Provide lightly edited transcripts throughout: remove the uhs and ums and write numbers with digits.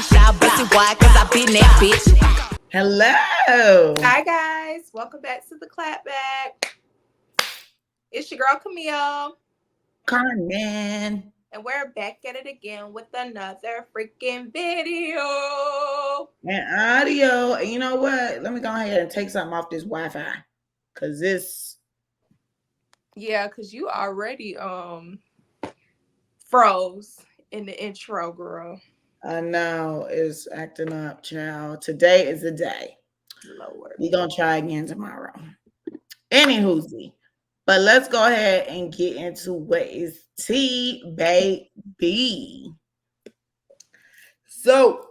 y'all pussy wide, cause I been that bitch. Hello. Hi guys, welcome back to the Clapback. It's your girl Camille, Carmen. and we're back at it again with another freaking video. And audio. You know what? Let me go ahead and take something off this Wi-Fi. Cause this Yeah, cause you already froze in the intro, girl. I know is acting up, child. Today is the day. Lord. We gonna try again tomorrow. Anywhoosy. But let's go ahead and get into what is tea, baby. So,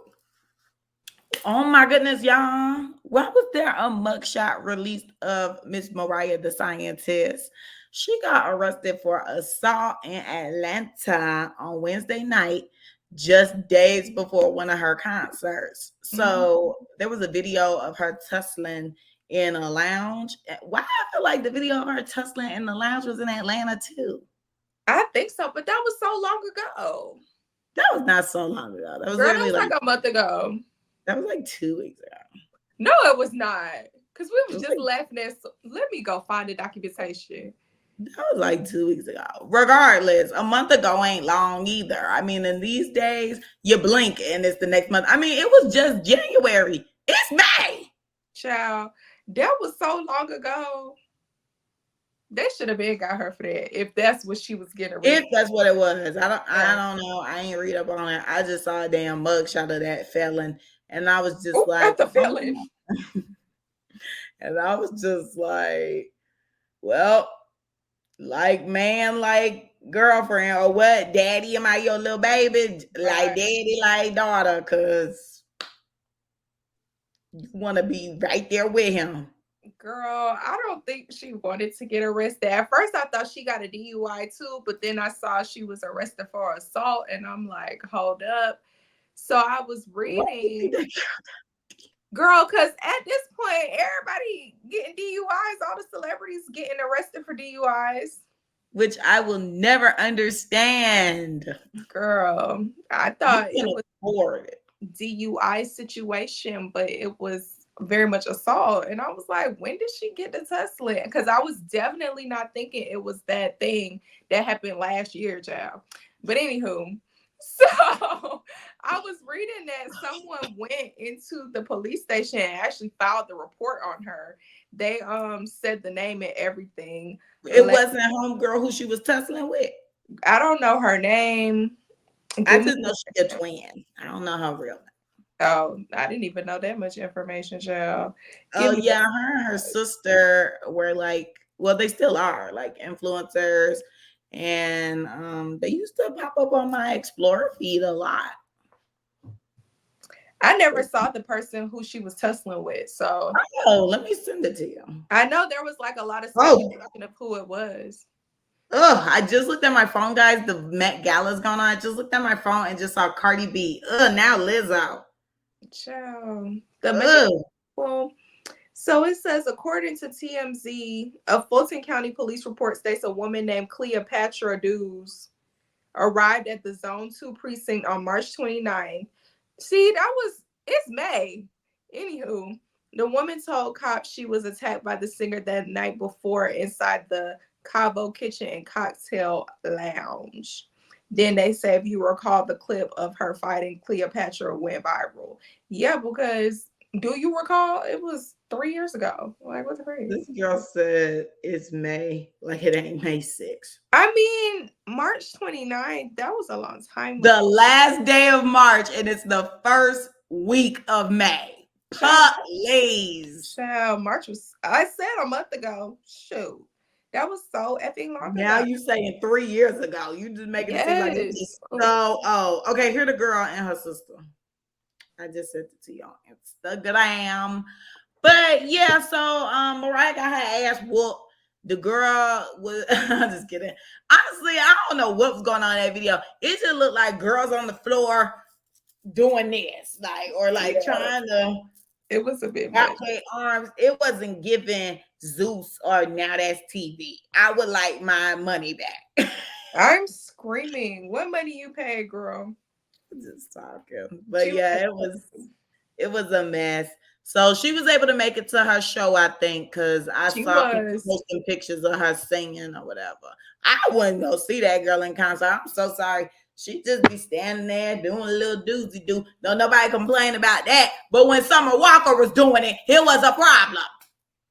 oh my goodness, y'all. Why was there a mugshot released of Miss Mariah the scientist? She got arrested for assault in Atlanta on Wednesday night, just days before one of her concerts. So there was a video of her tussling in a lounge. Why I feel like the video of her tussling in the lounge was in Atlanta too. I think so, but that was so long ago. That was not so long ago. That was Girl, literally that was like a month ago. that was like 2 weeks ago. No, it was not. Because we was just laughing at. Let me go find the documentation. That was like 2 weeks ago. Regardless, a month ago ain't long either. I mean, in these days, you blink and it's the next month. I mean, it was just January. It's May. Child, that was so long ago. They should have been got her for that if that's what she was getting. If that's what it was. I don't know. I ain't read up on it. I just saw a damn mugshot of that felon. And I was just like, the felon. And I was just like, well, like man, like girlfriend, or what? Daddy, am I your little baby? Like daddy, like daughter, cause you want to be right there with him. Girl, I don't think she wanted to get arrested. At first, I thought she got a DUI too, but then I saw she was arrested for assault, and I'm like, hold up. So I was reading, girl, because at this point, everybody getting DUIs, all the celebrities getting arrested for DUIs. Which I will never understand. Girl, I thought it was a DUI situation, but it was very much assault. And I was like, when did she get the tussling? Because I was definitely not thinking it was that thing that happened last year, child. But anywho, so I was reading that someone went into the police station and actually filed the report on her. They said the name and everything. It wasn't a homegirl who she was tussling with. I don't know her name. I just know she's a twin. I don't know her real name. Oh, I didn't even know that much information, child. Oh yeah, her and her sister were like, well, they still are like influencers, and they used to pop up on my Explorer feed a lot. I never saw the person who she was tussling with, so let me send it to you. I know there was like a lot of speculation of who it was. Oh, I just looked at my phone, guys. The Met Gala's gone on. I just looked at my phone and just saw Cardi B. Now Lizzo. Child. Well, so it says, according to TMZ, a Fulton County police report states a woman named Cleopatra Dews arrived at the Zone 2 precinct on March 29th. See, it's May. Anywho, the woman told cops she was attacked by the singer that night before inside the Cabo Kitchen and Cocktail Lounge. Then they say, if you recall, the clip of her fighting Cleopatra went viral. Yeah, because do you recall? It was 3 years ago. Like, what's the phrase? This girl said it's May, like it ain't May 6th. I mean, March 29th, that was a long time ago. The last day of March, and it's the first week of May. Please. So March was, I said a month ago. Shoot. That was so effing long ago. Now you saying 3 years ago. You just making it seem like it's so. Okay. Here the girl and her sister. I just sent it to you on Instagram. But yeah, so Mariah got her ass whooped. The girl was I'm just kidding. Honestly, I don't know what was going on in that video. It just looked like girls on the floor doing this, trying to. It was a bit much. Arms. It wasn't giving Zeus or Now That's TV. I would like my money back. I'm screaming. What money you paid, girl? Just talking. But yeah, it was a mess. So she was able to make it to her show, I think, because I saw people posting pictures of her singing or whatever. I wouldn't go see that girl in concert. I'm so sorry. She just be standing there doing a little doozy do. No, nobody complain about that. But when Summer Walker was doing it, it was a problem.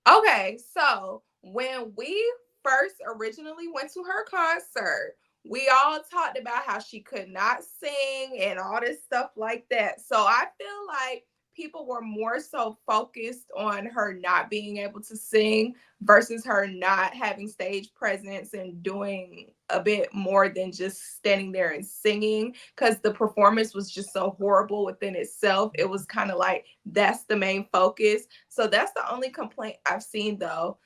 Okay, so when we first originally went to her concert, we all talked about how she could not sing and all this stuff like that. So I feel like people were more so focused on her not being able to sing versus her not having stage presence and doing a bit more than just standing there and singing, because the performance was just so horrible within itself. It was kind of like that's the main focus. So that's the only complaint I've seen though,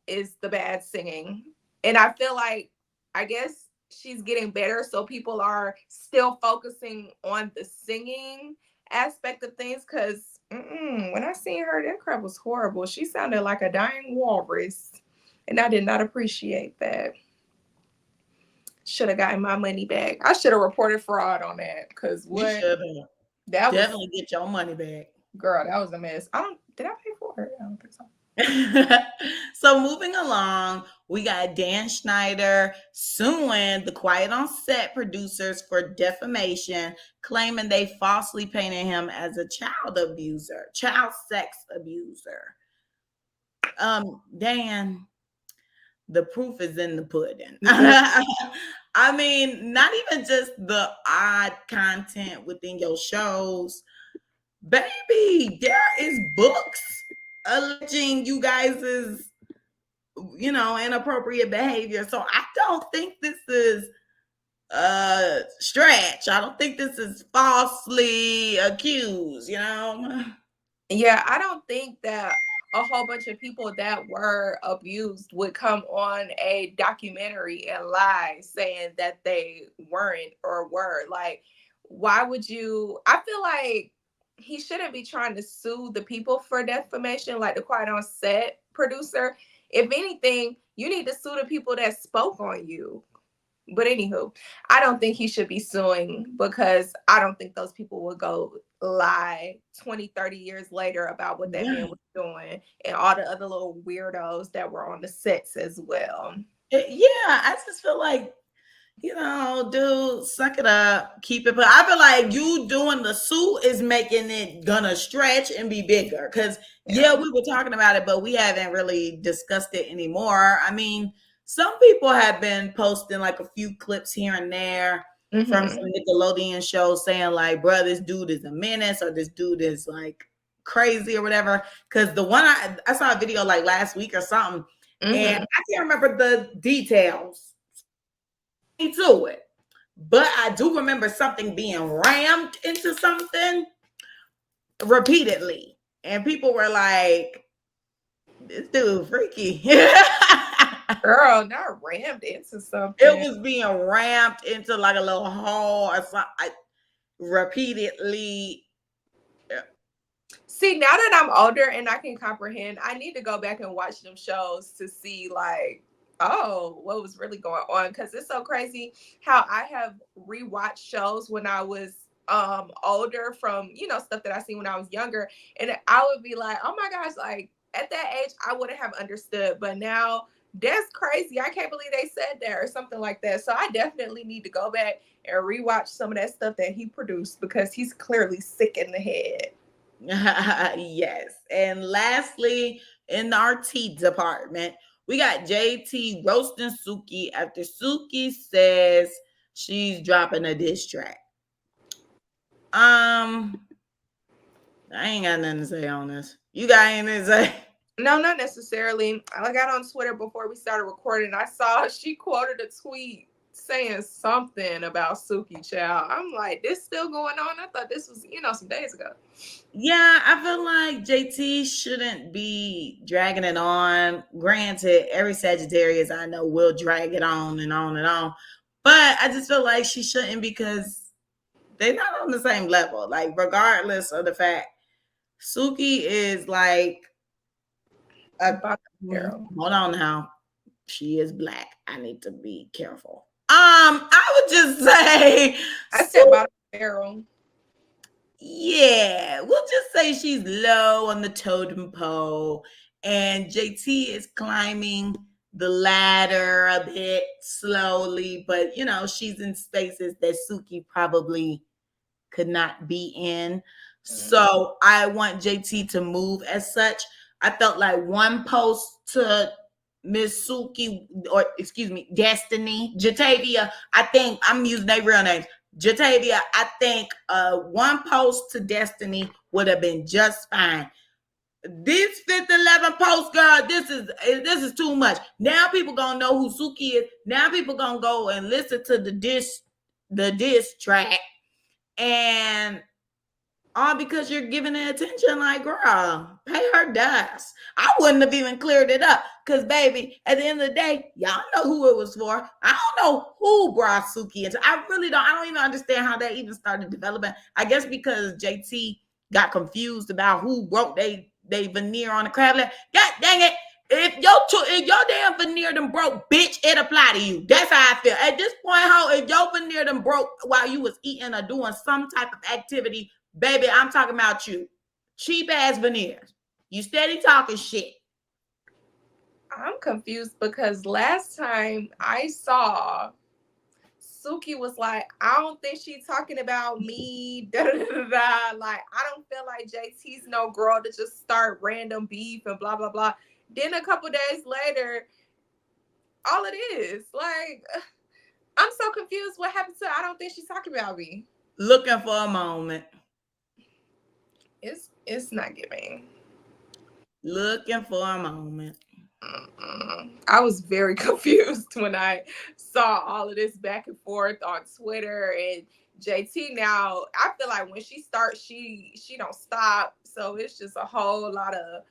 is the bad singing. And I feel like, I guess she's getting better, so people are still focusing on the singing aspect of things, because when I seen her, that crap was horrible. She sounded like a dying walrus, and I did not appreciate that. Should have gotten my money back. I should have reported fraud on that, because what? You should have. That definitely get your money back. Girl, that was a mess. Did I pay for it? I don't think so. So moving along, we got Dan Schneider suing the Quiet on Set producers for defamation, claiming they falsely painted him as a child sex abuser. Dan, the proof is in the pudding. I mean, not even just the odd content within your shows. Baby, there is books alleging you guys' inappropriate behavior. So I don't think this is a stretch. I don't think this is falsely accused, Yeah, I don't think that a whole bunch of people that were abused would come on a documentary and lie saying that they weren't or were. Like, why would you? I feel like he shouldn't be trying to sue the people for defamation, like the Quiet on Set producer. If anything, you need to sue the people that spoke on you. But anywho, I don't think he should be suing, because I don't think those people would go lie 20, 30 years later about what that man was doing, and all the other little weirdos that were on the sets as well. Yeah, I just feel like, dude, suck it up, keep it. But I feel like you doing the suit is making it gonna stretch and be bigger. Because we were talking about it, but we haven't really discussed it anymore. I mean, some people have been posting like a few clips here and there from some Nickelodeon shows saying like, bro, this dude is a menace, or this dude is like crazy or whatever. Because the one I saw a video like last week or something, and I can't remember the details to it, but I do remember something being rammed into something repeatedly, and people were like, this dude freaky. Girl, not rammed into something. It was being rammed into like a little hole or something repeatedly. See, now that I'm older and I can comprehend, I need to go back and watch them shows to see like, oh, what was really going on. Because it's so crazy how I have rewatched shows when I was older from, stuff that I seen when I was younger. And I would be like, oh my gosh, like at that age, I wouldn't have understood. But now that's crazy. I can't believe they said that or something like that. So I definitely need to go back and rewatch some of that stuff that he produced, because he's clearly sick in the head. Yes. And lastly, in our tea department, we got JT roasting Suki after Suki says she's dropping a diss track. I ain't got nothing to say on this. You got anything to say? No, not necessarily. I got on Twitter before we started recording. I saw she quoted a tweet saying something about Suki, child. I'm like, this still going on? I thought this was, some days ago. Yeah, I feel like JT shouldn't be dragging it on. Granted, every Sagittarius I know will drag it on and on and on. But I just feel like she shouldn't, because they're not on the same level. Like, regardless of the fact, Suki is like hold on now. She is black. I need to be careful. I would just say I said bottom Feral. Yeah, we'll just say she's low on the totem pole, and JT is climbing the ladder a bit slowly, but she's in spaces that Suki probably could not be in. So I want JT to move as such. I felt like one post to Miss Suki, or excuse me, Destiny, Jatavia. I think I'm using their real names. Jatavia, I think one post to Destiny would have been just fine. This 511 post, girl, this is too much. Now people gonna know who Suki is. Now people gonna go and listen to the diss track, and all because you're giving it attention. Like, girl, pay her dust. I wouldn't have even cleared it up, because baby, at the end of the day, y'all know who it was for. I don't know who brought Suki into. I don't even understand how that even started developing. I guess because JT got confused about who broke they veneer on the crab leg. God dang it. If your damn veneer done broke, bitch, it apply to you. That's how I feel. At this point, if your veneer done broke while you was eating or doing some type of activity, baby, I'm talking about you. Cheap ass veneers. You steady talking shit. I'm confused because last time I saw, Suki was like, I don't think she's talking about me. Da, da, da, da. Like, I don't feel like JT's no girl to just start random beef and blah, blah, blah. Then a couple days later, all it is, like, I'm so confused. What happened to, I don't think she's talking about me. Looking for a moment. It's not giving. Looking for a moment. I was very confused when I saw all of this back and forth on Twitter, and JT now, I feel like when she starts, she don't stop. So it's just a whole lot of,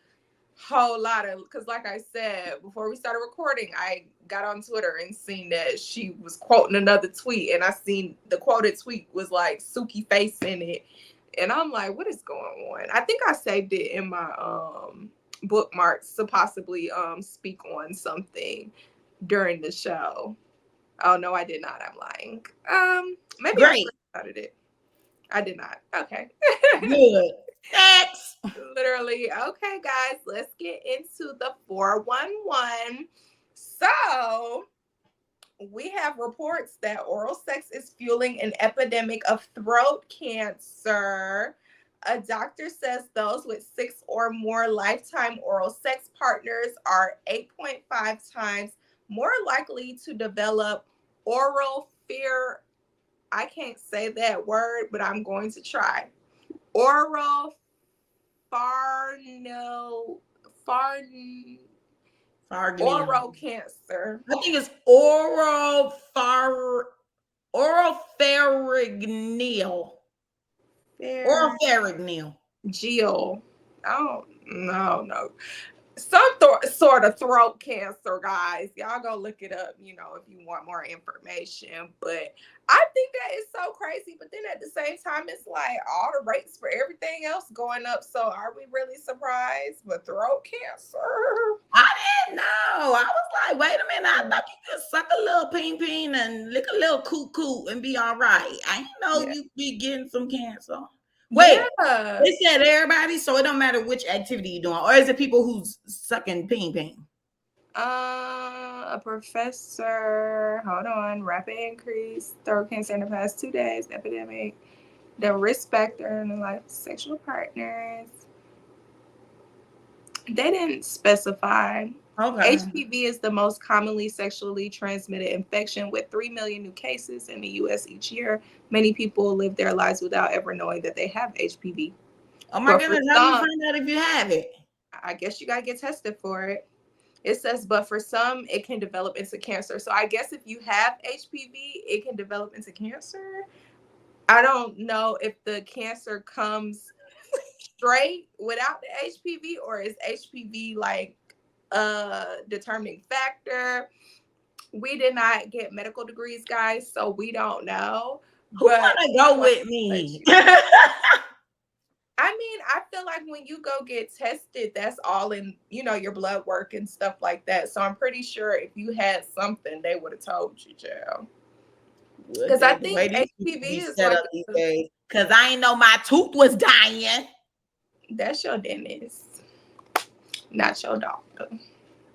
because like I said, before we started recording, I got on Twitter and seen that she was quoting another tweet, and I seen the quoted tweet was like Suki face in it. And I'm like, what is going on? I think I saved it in my bookmarks to possibly speak on something during the show. Oh no, I did not. I'm lying. Maybe Great. I started it. I did not. Okay. Good. Next. Literally. Okay, guys, let's get into the 411. So we have reports that oral sex is fueling an epidemic of throat cancer. A doctor says those with 6 or more lifetime oral sex partners are 8.5 times more likely to develop oral fear. I can't say that word, but I'm going to try. Oral oral cancer. I think it's oropharyngeal. Oropharyngeal. Geo. Oh, no. Some sort of throat cancer, guys. Y'all go look it up, if you want more information. But I think that is so crazy. But then at the same time, it's like all the rates for everything else going up. So are we really surprised with throat cancer? I didn't know. I was like, wait a minute. I thought you could suck a little peen and lick a little coo and be all right. I didn't know you'd be getting some cancer. Wait, they said everybody, so it don't matter which activity you're doing, or is it people who's sucking peen? A professor, hold on, rapid increase throat cancer in the past 2 days, epidemic, the risk factor in like sexual partners. They didn't specify. Okay. HPV is the most commonly sexually transmitted infection, with 3 million new cases in the U.S. each year. Many people live their lives without ever knowing that they have HPV. Oh my goodness, how do you find out if you have it? I guess you got to get tested for it. It says, but for some, it can develop into cancer. So I guess if you have HPV, it can develop into cancer. I don't know if the cancer comes straight without the HPV, or is HPV like a determining factor. We did not get medical degrees, guys, so we don't know. Who want to go with me? I mean, I feel like when you go get tested, that's all in, your blood work and stuff like that. So I'm pretty sure if you had something, they would have told you, Jill. Because I The think way these people HPV be is set like up these days. Because I ain't know my tooth was dying. that's your dentist, not your doctor.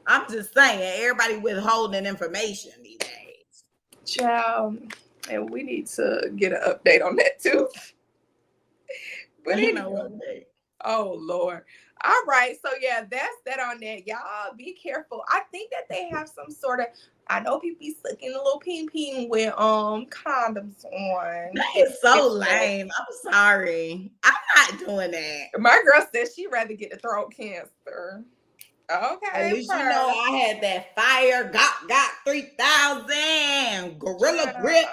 I'm just saying, everybody withholding information these days. Child, and we need to get an update on that too. But Ain't anyway, no update. oh Lord. All right, so yeah, that's that on that. Y'all be careful. I think that they have some sort of. I know people be sucking a little ping with condoms on. That is so lame. I'm sorry. I'm not doing that. My girl said she'd rather get the throat cancer. Okay. At least you know I had that fire got 3000 gorilla grip.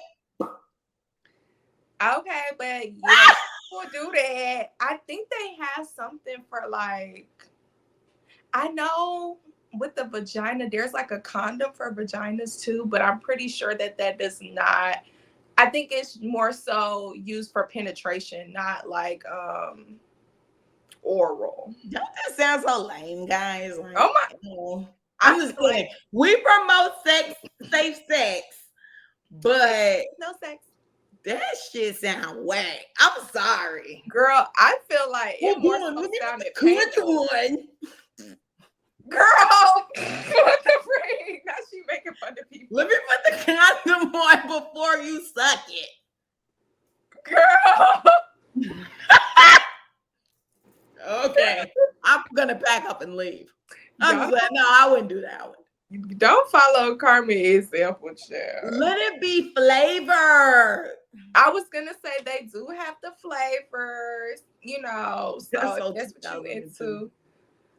Okay, but yeah, we'll do that. I think they have something for like, I know with the vagina, there's like a condom for vaginas too, but I'm pretty sure that does not. I think it's more so used for penetration, not like oral. Don't that sound so lame, guys? Like, Oh my! I'm just saying, we promote safe sex, but no sex. That shit sound whack. I'm sorry, girl. I feel like it more so sounded painful. Girl, what the freak? Now she making fun of people. Let me put the condom on before you suck it, girl. Okay, I'm gonna pack up and leave. I'm just like, no, I wouldn't do that. Don't follow Carmen example, child. Let it be flavored. I was gonna say they do have the flavors, you know. So that's what you into.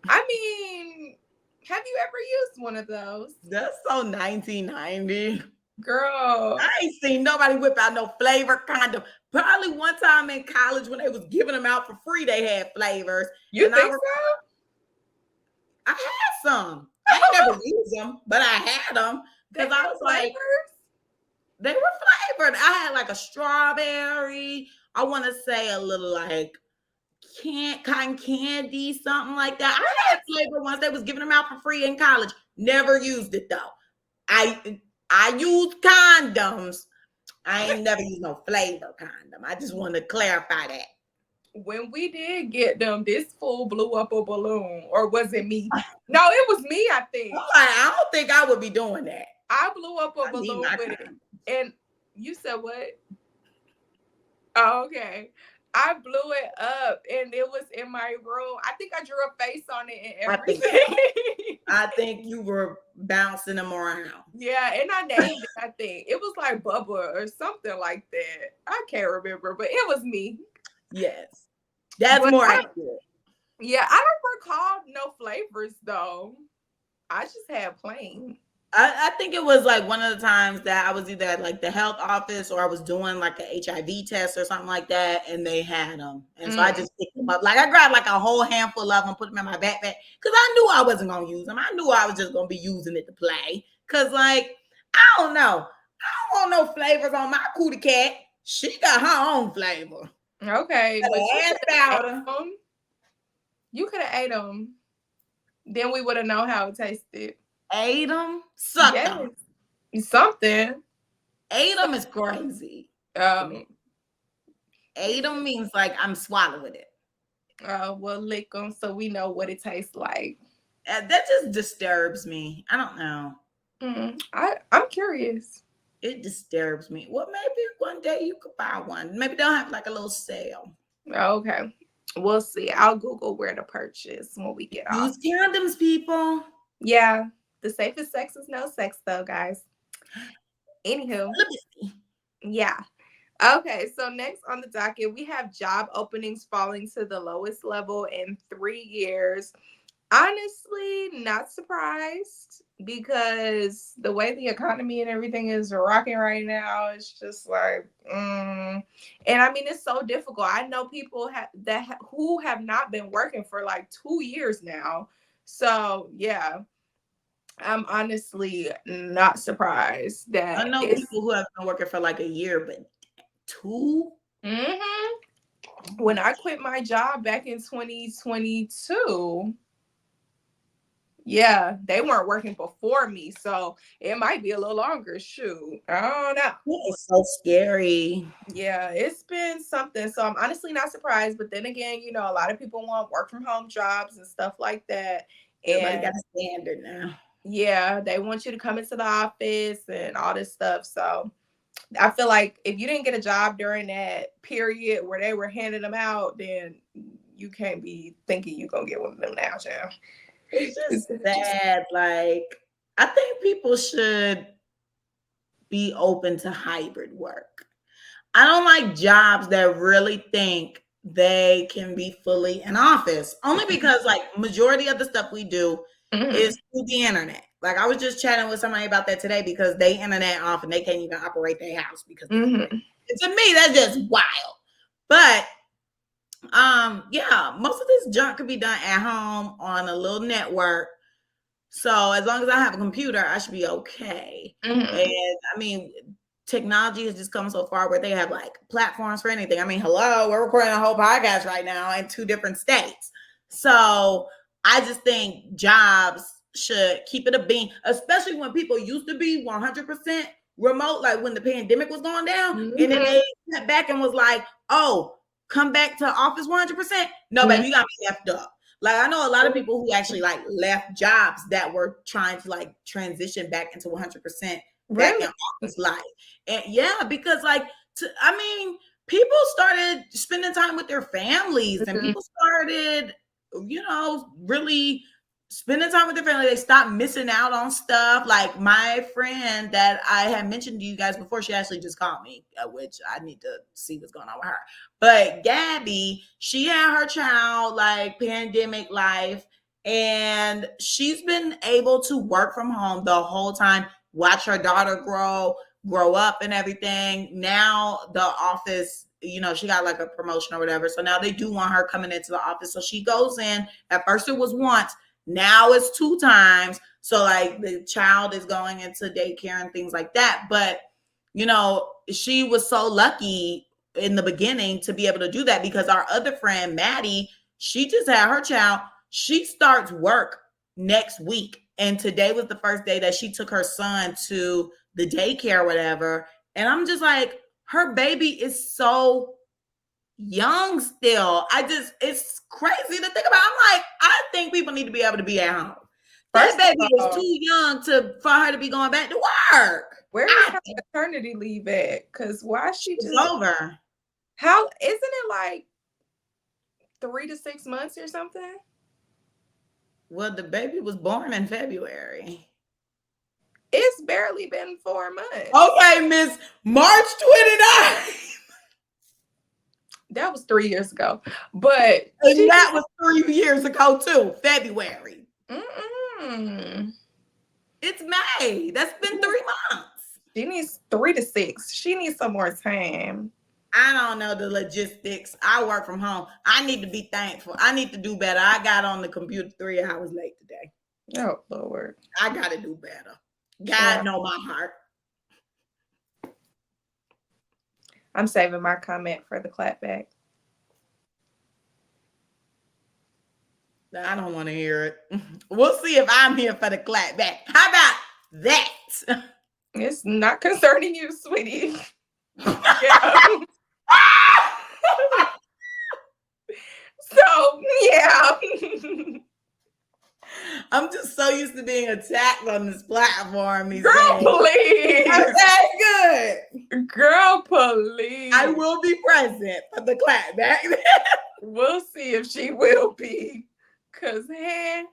I mean, have you ever used one of those? That's so 1990. Girl, I ain't seen nobody whip out no flavor condom. Probably one time in college when they was giving them out for free, they had flavors. You think so? I had some. I ain't never used them, but I had them because I was like, they were flavored. I had like a strawberry. I want to say a little like cotton candy, something like that. I had flavor ones. They was giving them out for free in college. Never used it though. I used condoms. I ain't never used no flavor condom. I just want to clarify that. When we did get them, this fool blew up a balloon, or was it me? No, it was me, I think. I don't think I would be doing that. I blew up a balloon with it. And you said what? Oh, okay. I blew it up and it was in my room. I think I drew a face on it and everything. I think you were bouncing them around. Yeah, and I named it, I think. It was like Bubba or something like that. I can't remember, but it was me. Yes. That's more accurate. Yeah, I don't recall no flavors though. I just had plain. I think it was like one of the times that I was either at like the health office or I was doing like an HIV test or something like that, and they had them, and so I just picked them up. Like I grabbed like a whole handful of them, put them in my backpack because I knew I wasn't gonna use them. I knew I was just gonna be using it to play. Cause like I don't know, I don't want no flavors on my cootie cat. She got her own flavor. Okay, but you could have ate them. Then we would have known how it tasted. Ate them, sucked them. Something. Ate them is crazy. Ate them means like I'm swallowing it. Well, lick them so we know what it tastes like. That just disturbs me. I don't know. I'm curious. It disturbs me. Well, maybe one day you could buy one. Maybe they'll have like a little sale. Okay. We'll see. I'll Google where to purchase when we get off. Use condoms, people. Yeah. The safest sex is no sex, though, guys. Anywho. Yeah. Okay. So next on the docket, we have job openings falling to the lowest level in 3 years. Honestly, not surprised because the way the economy and everything is rocking right now, it's just like, and I mean, it's so difficult. I know people who have not been working for like 2 years now. So yeah, I'm honestly not surprised that I know people who have been working for like a year, but 2. When I quit my job back in 2022. Yeah, they weren't working before me, so it might be a little longer. Shoot, I don't know. It's so scary. Yeah, it's been something. So I'm honestly not surprised. But then again, you know, a lot of people want work from home jobs and stuff like that. Everybody And got a standard now. yeah, they want you to come into the office and all this stuff. So I feel like if you didn't get a job during that period where they were handing them out, then you can't be thinking you're gonna get one of them now, child. It's just sad. Like, I think people should be open to hybrid work. I don't like jobs that really think they can be fully in office, only because like majority of the stuff we do is through the internet. Like I was just chatting with somebody about that today because they internet off and they can't even operate their house because and to me that's just wild. But yeah, most of this junk could be done at home on a little network. So as long as I have a computer, I should be okay. And I mean, technology has just come so far where they have like platforms for anything. I mean, hello, we're recording a whole podcast right now in 2 different states. So I just think jobs should keep it a bean, especially when people used to be 100% remote, like when the pandemic was going down. And then they went back and was like, oh, come back to office 100%. No, baby, you got me left up. Like I know a lot of people who actually like left jobs that were trying to like transition back into 100% back in office life. And yeah, because like I mean, people started spending time with their families and people started, you know, really spending time with their family. They stopped missing out on stuff. Like my friend that I had mentioned to you guys before, she actually just called me, which I need to see what's going on with her. But Gabby, she had her child like pandemic life, and she's been able to work from home the whole time, watch her daughter grow up and everything. Now the office, you know, she got like a promotion or whatever. So now they do want her coming into the office. So she goes in. At first it was once. Now it's 2 times. So like the child is going into daycare and things like that. But, you know, she was so lucky in the beginning to be able to do that because our other friend, Maddie, she just had her child. She starts work next week. And today was the first day that she took her son to the daycare or whatever. And I'm just like, her baby is so young still. It's crazy to think about. I'm like, I think people need to be able to be at home. That baby is too young for her to be going back to work. Where is her maternity leave at? Because why is she just over? How isn't it like 3 to 6 months or something? Well, the baby was born in February. It's barely been 4 months. Okay, Miss March 29th. That was 3 years ago. But that was 3 years ago too, February. It's May. That's been 3 months. She needs 3 to 6. She needs some more time. I don't know the logistics. I work from home. I need to be thankful. I need to do better. I got on the computer 3 hours late today. Oh, Lord. I got to do better. God know my heart. I'm saving my comment for the clapback. I don't want to hear it. We'll see if I'm here for the clapback. How about that? It's not concerning you, sweetie. So, yeah. I'm just so used to being attacked on this platform. Girl, please. Okay, good. Girl, please. I will be present for the clapback. We'll see if she will be. Because, hey.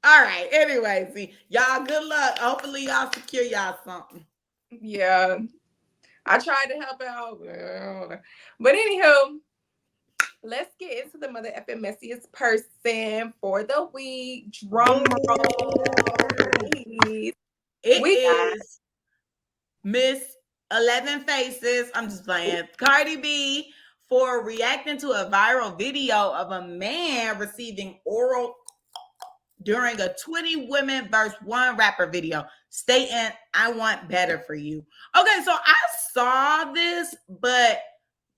All right. Anyway, see, y'all, good luck. Hopefully, y'all secure y'all something. Yeah. I tried to help out. But anywho, let's get into the mother effing messiest person for the week. Drum roll, please. It is Miss 11 Faces. I'm just playing. Cardi B for reacting to a viral video of a man receiving oral during a 20 women versus 1 rapper video, stating, "I want better for you." Okay, so I saw this, but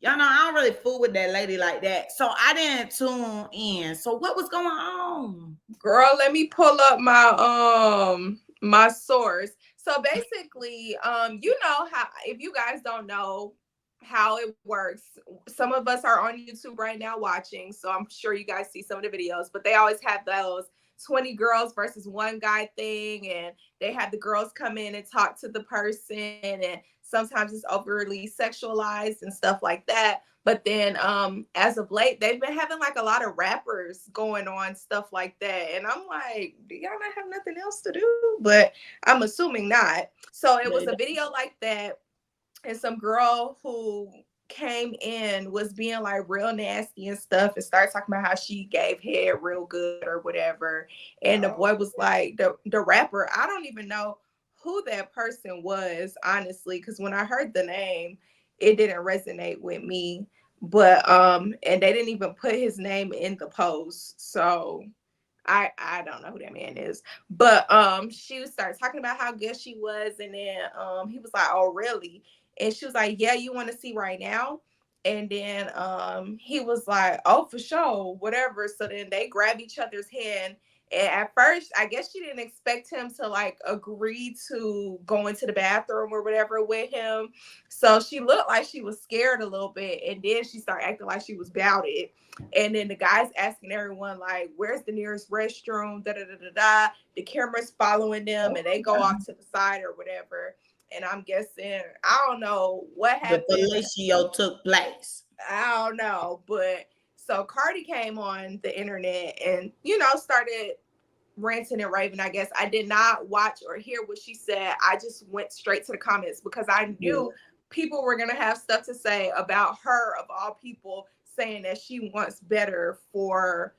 y'all know I don't really fool with that lady like that. So I didn't tune in. So what was going on? Girl, let me pull up my source. So basically, you know how, if you guys don't know how it works, some of us are on YouTube right now watching, so I'm sure you guys see some of the videos, but they always have those 20 girls versus one guy thing, and they have the girls come in and talk to the person, and sometimes it's overly sexualized and stuff like that. But then as of late, they've been having like a lot of rappers going on stuff like that. And I'm like, do y'all not have nothing else to do? But I'm assuming not. So it was a video like that. And some girl who came in was being like real nasty and stuff and started talking about how she gave head real good or whatever. And the boy was like, the rapper, I don't even know who that person was, honestly, because when I heard the name, it didn't resonate with me. But and they didn't even put his name in the post. So I don't know who that man is. But she started talking about how good she was, and then he was like, oh really? And she was like, yeah, you want to see right now? And then he was like, oh, for sure, whatever. So then they grab each other's hand. And at first, I guess she didn't expect him to like agree to go into the bathroom or whatever with him. So she looked like she was scared a little bit. And then she started acting like she was about it. And then the guy's asking everyone, like, where's the nearest restroom? Da da da da da. The camera's following them and they go off to the side or whatever. And I'm guessing, I don't know what happened. The fellatio took place. I don't know. But so Cardi came on the internet and, you know, started ranting and raving, I guess. I did not watch or hear what she said. I just went straight to the comments because I knew people were going to have stuff to say about her, of all people, saying that she wants better for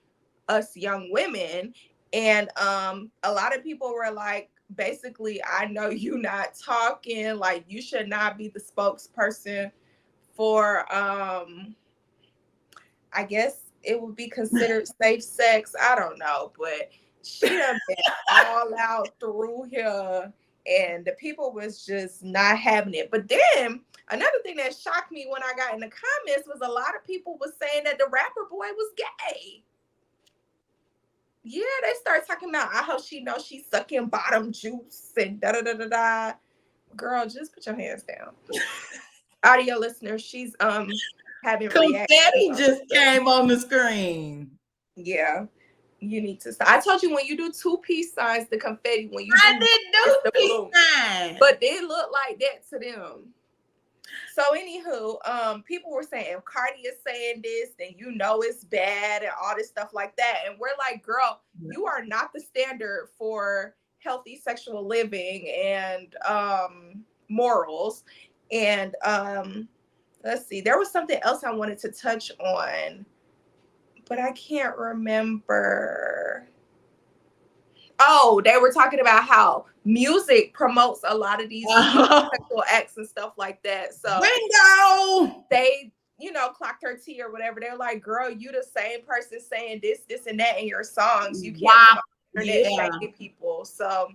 us young women. And a lot of people were like, basically, I know you not talking, like you should not be the spokesperson for I guess it would be considered safe sex. I don't know, but she done been all out through here, and the people was just not having it. But then another thing that shocked me when I got in the comments was a lot of people was saying that the rapper boy was gay. Yeah, they started talking about how she knows she's sucking bottom juice and da da da da da. Girl, just put your hands down. Audio listeners, she's having confetti just came on the screen. Yeah, you need to stop. I told you when you do two peace signs, the confetti when you I didn't do peace signs, but they look like that to them. So anywho, people were saying if Cardi is saying this, then you know it's bad and all this stuff like that. And we're like, girl, you are not the standard for healthy sexual living and morals. And let's see, there was something else I wanted to touch on, but I can't remember. Oh, they were talking about how music promotes a lot of these sexual acts and stuff like that. So bingo! They, you know, clocked her tea or whatever. They're like, girl, you the same person saying this, and that in your songs. You can't come on the internet shaming people. So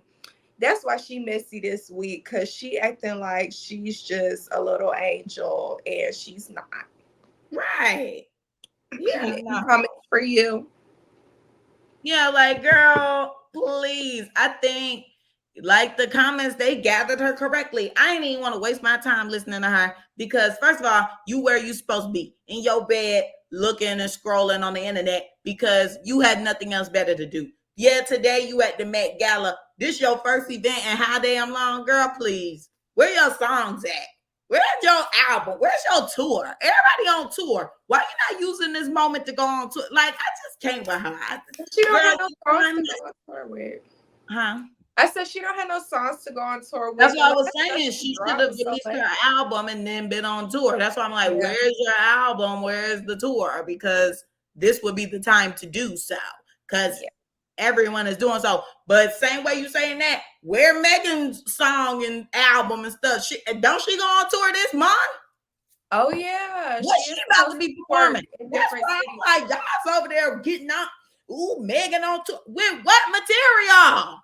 that's why she messy this week, because she acting like she's just a little angel and she's not. Right. Yeah. Coming for you. Yeah, like, girl, please. I think, like the comments, they gathered her correctly. I ain't even want to waste my time listening to her because, first of all, you where you supposed to be, in your bed, looking and scrolling on the internet because you had nothing else better to do. Yeah, today you at the Met Gala. This your first event and how damn long, girl, please. Where your songs at? Where's your album? Where's your tour? Everybody on tour. Why you not using this moment to go on tour? Like, I just can't with her. She don't have no songs to go on tour with. Huh? I said she don't have no songs to go on tour with. That's what I was saying. She should have released her album and then been on tour. That's why I'm like, where's your album? Where's the tour? Because this would be the time to do so. Because everyone is doing so. But same way you saying that, where Megan's song and album and stuff, don't she go on tour this month? Oh yeah, what she about to be performing? That's why I'm like, y'all's over there getting up. Ooh, Megan on tour with what material?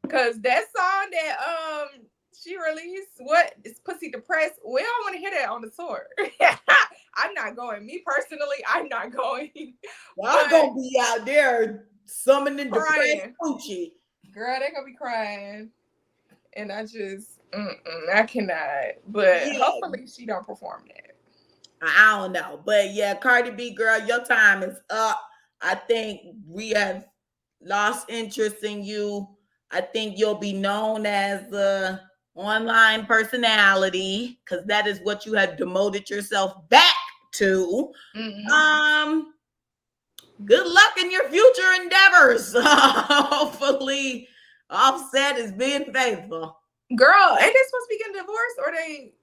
Because that song that she released, what is Pussy Depressed? We don't want to hear that on the tour. I'm not going. Me personally, I'm not going. Well, I'm gonna be out there summoning the crying. Gucci. Girl, they're gonna be crying. And I just, I cannot. But hopefully she don't perform that. I don't know. But yeah, Cardi B, girl, your time is up. I think we have lost interest in you. I think you'll be known as the online personality because that is what you have demoted yourself back to. Good luck in your future endeavors. Hopefully, Offset is being faithful. Girl, ain't they supposed to be getting divorced, or they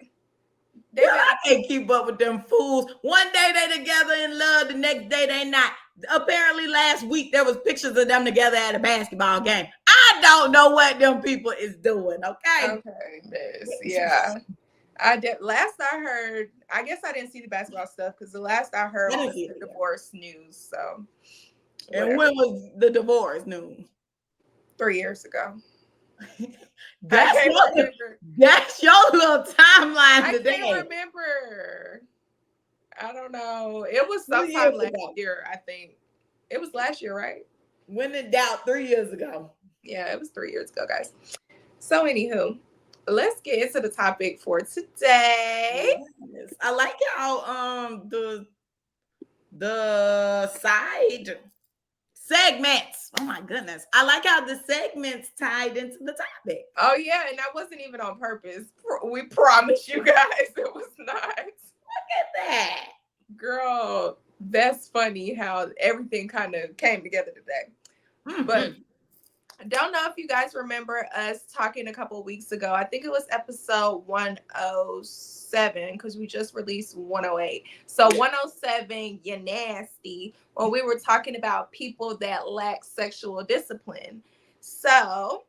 I can't keep up with them fools. One day they together in love, the next day they not. Apparently last week there was pictures of them together at a basketball game. I don't know what them people is doing, okay? Okay, miss. Yeah. Last I heard, I guess I didn't see the basketball stuff because the last I heard was the divorce news. So, whatever. And when was the divorce news? 3 years ago. That's your little timeline today. I can't remember. I don't know. It was sometime last year, I think. It was last year, right? When in doubt, 3 years ago. Yeah, it was 3 years ago, guys. So, anywho, let's get into the topic for today. Yes. I like how the side segments. Oh my goodness. I like how the segments tied into the topic. Oh yeah, and that wasn't even on purpose. We promise you guys it was not. Look at that. Girl, that's funny how everything kind of came together today. Mm-hmm. But I don't know if you guys remember us talking a couple of weeks ago. I think it was episode 107 because we just released 108. So 107, you're nasty. When we were talking about people that lack sexual discipline. So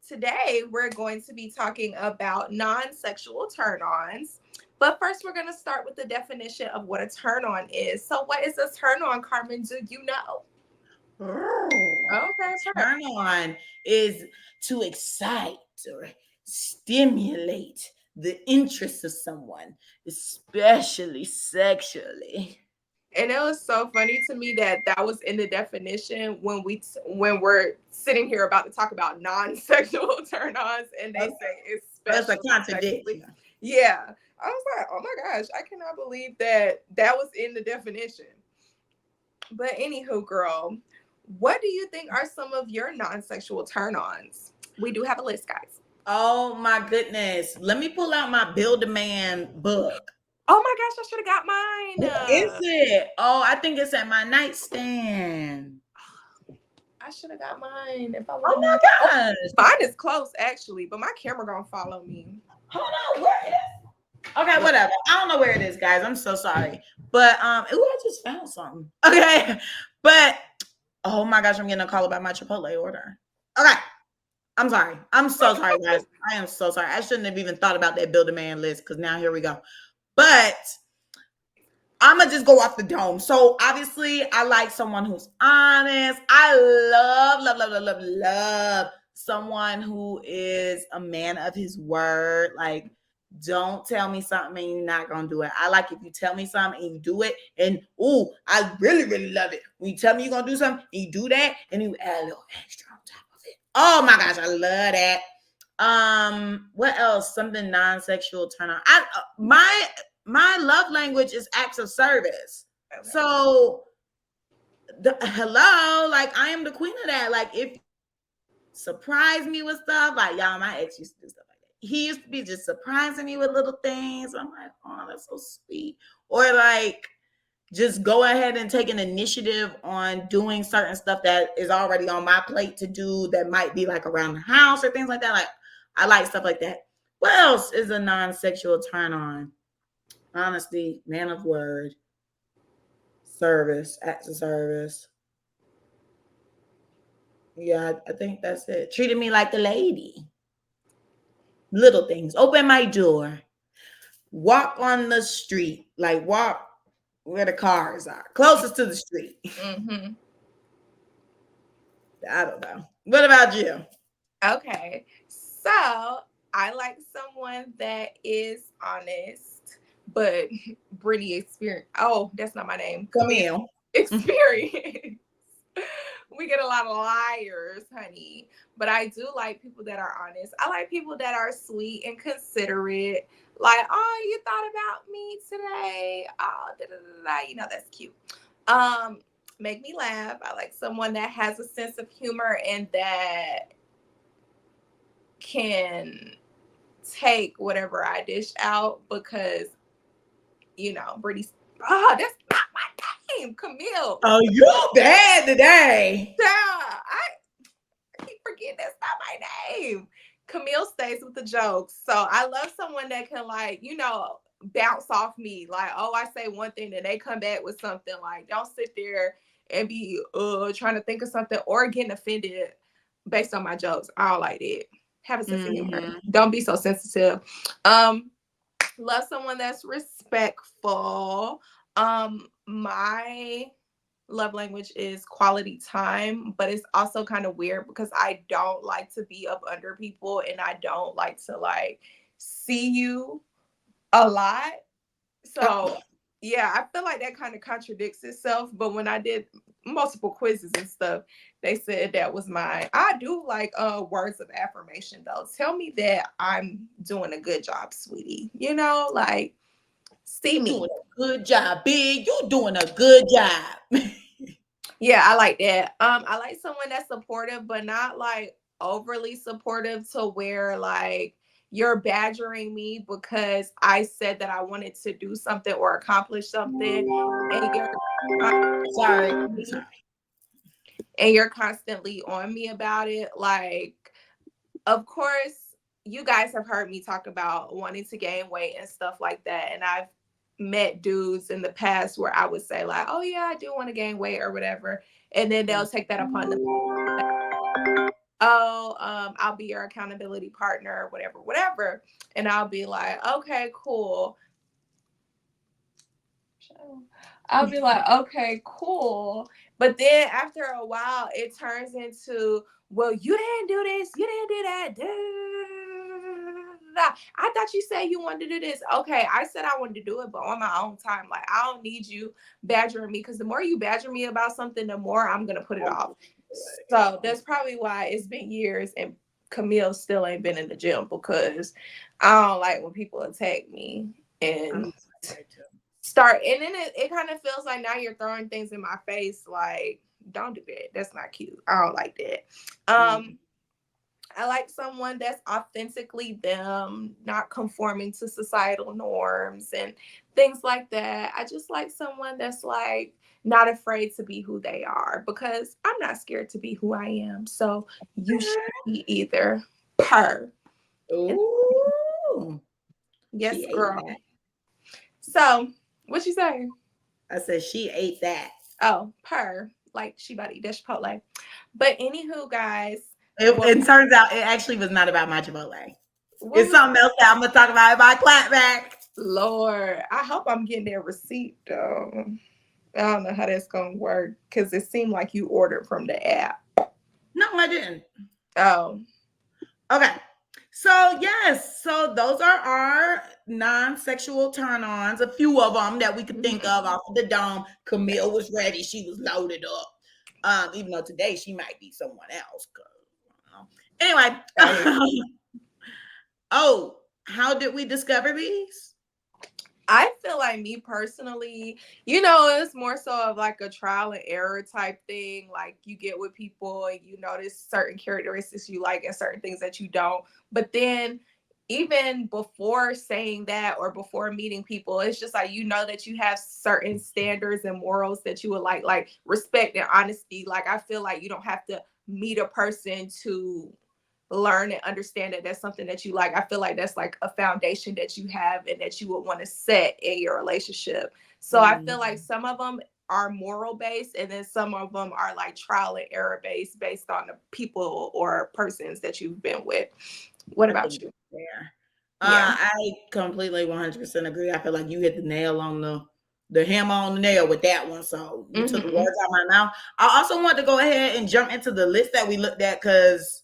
today we're going to be talking about non-sexual turn-ons. But first, we're going to start with the definition of what a turn-on is. So what is a turn-on, Carmen? Do you know? Okay. Turn on is to excite or stimulate the interest of someone, especially sexually. And it was so funny to me that was in the definition when we're sitting here about to talk about non-sexual turn-ons, and they say it's a contradiction. Yeah, I was like, oh my gosh, I cannot believe that was in the definition. But anywho, girl, what do you think are some of your non-sexual turn-ons? We do have a list, guys. Oh my goodness. Let me pull out my Build a Man book. Oh my gosh, I should have got mine. What is it? Oh, I think it's at my nightstand. I should have got mine. Oh my gosh. Mine is close actually, but my camera gonna follow me. Hold on, where is it? Okay, whatever. I don't know where it is, guys. I'm so sorry. But I just found something. Okay. But oh my gosh, I'm getting a call about my Chipotle order. Okay. I'm sorry. I'm so sorry, guys. I am so sorry. I shouldn't have even thought about that Build a Man list because now here we go. But I'm going to just go off the dome. So obviously, I like someone who's honest. I love someone who is a man of his word. Like, don't tell me something and you're not going to do it. I like if you tell me something and you do it. And, I really, really love it. When you tell me you're going to do something and you do that and you add a little extra on top of it. Oh, my gosh. I love that. What else? Something non-sexual turn on. My love language is acts of service. Okay. So, hello, like I am the queen of that. Like if you surprise me with stuff, like y'all, my ex used to do stuff like that. He used to be just surprising me with little things. I'm like, oh, that's so sweet. Or like just go ahead and take an initiative on doing certain stuff that is already on my plate to do that might be like around the house or things like that. Like I like stuff like that. What else is a non-sexual turn on? Honesty, man of word, service, acts of service. Yeah, I think that's it. Treated me like the lady. Little things. Open my door. Walk on the street. Like walk where the cars are. Closest to the street. Mm-hmm. I don't know. What about you? Okay. So I like someone that is honest. But Brittany experience. Oh, that's not my name. Camille. Experience. We get a lot of liars, honey. But I do like people that are honest. I like people that are sweet and considerate. Like, oh, you thought about me today. Oh, da, da, da, da. You know, that's cute. Make me laugh. I like someone that has a sense of humor and that can take whatever I dish out because, you know, Brittany's, oh, that's not my name, Camille. Oh, you bad today. Yeah, I keep forgetting that's not my name. Camille stays with the jokes. So I love someone that can, like, you know, bounce off me. Like, oh, I say one thing and they come back with something. Like, don't sit there and be trying to think of something or getting offended based on my jokes. I don't like it. Have a sense of humor. Don't be so sensitive. Love someone that's respectful. My love language is quality time, but it's also kind of weird because I don't like to be up under people and I don't like to like see you a lot. So yeah, I feel like that kind of contradicts itself. But when I did multiple quizzes and stuff, they said that was mine. I do like words of affirmation though. Tell me that I'm doing a good job, sweetie. You know, like see me. Doing a good job, big. You doing a good job. Yeah, I like that. I like someone that's supportive, but not like overly supportive to where like you're badgering me because I said that I wanted to do something or accomplish something, and Sorry. and you're constantly on me about it. Like, of course, you guys have heard me talk about wanting to gain weight and stuff like that, and I've met dudes in the past where I would say like, oh yeah, I do want to gain weight or whatever, and then they'll take that upon them. Oh, I'll be your accountability partner, whatever. And I'll be like, okay, cool. I'll be like, okay, cool. But then after a while, it turns into, well, you didn't do this, you didn't do that. I thought you said you wanted to do this. Okay, I said I wanted to do it, but on my own time. Like, I don't need you badgering me because the more you badger me about something, the more I'm going to put it off. So that's probably why it's been years and Camille still ain't been in the gym because I don't like when people attack me and start. And then it kind of feels like now you're throwing things in my face. Like, don't do that. That's not cute. I don't like that. I like someone that's authentically them, not conforming to societal norms and things like that. I just like someone that's like not afraid to be who they are because I'm not scared to be who I am. So you should be either. Per. Ooh. Yes, girl. So what you say? I said she ate that. Oh, per. Like she about to eat that Chipotle. But anywho, guys. It turns out it actually was not about my Chipotle. It's something else that I'm gonna talk about Clapback. Lord, I hope I'm getting that receipt though. I don't know how that's gonna work because it seemed like you ordered from the app. No, I didn't. Oh. Okay. So yes, so those are our non-sexual turn-ons. A few of them that we could think of off of the dome. Camille was ready; she was loaded up. Even though today she might be someone else. Anyway, oh, how did we discover these? I feel like me personally, you know, it's more so of like a trial and error type thing. Like you get with people and you notice certain characteristics you like and certain things that you don't. But then even before saying that or before meeting people, it's just like, you know, that you have certain standards and morals that you would like respect and honesty. Like, I feel like you don't have to meet a person to learn and understand that that's something that you like. I feel like that's like a foundation that you have and that you would want to set in your relationship. So I feel like some of them are moral based and then some of them are like trial and error based on the people or persons that you've been with. What about you? Yeah. I completely 100% agree. I feel like you hit the nail on the hammer on the nail with that one. So you took the words out of my mouth. I also want to go ahead and jump into the list that we looked at because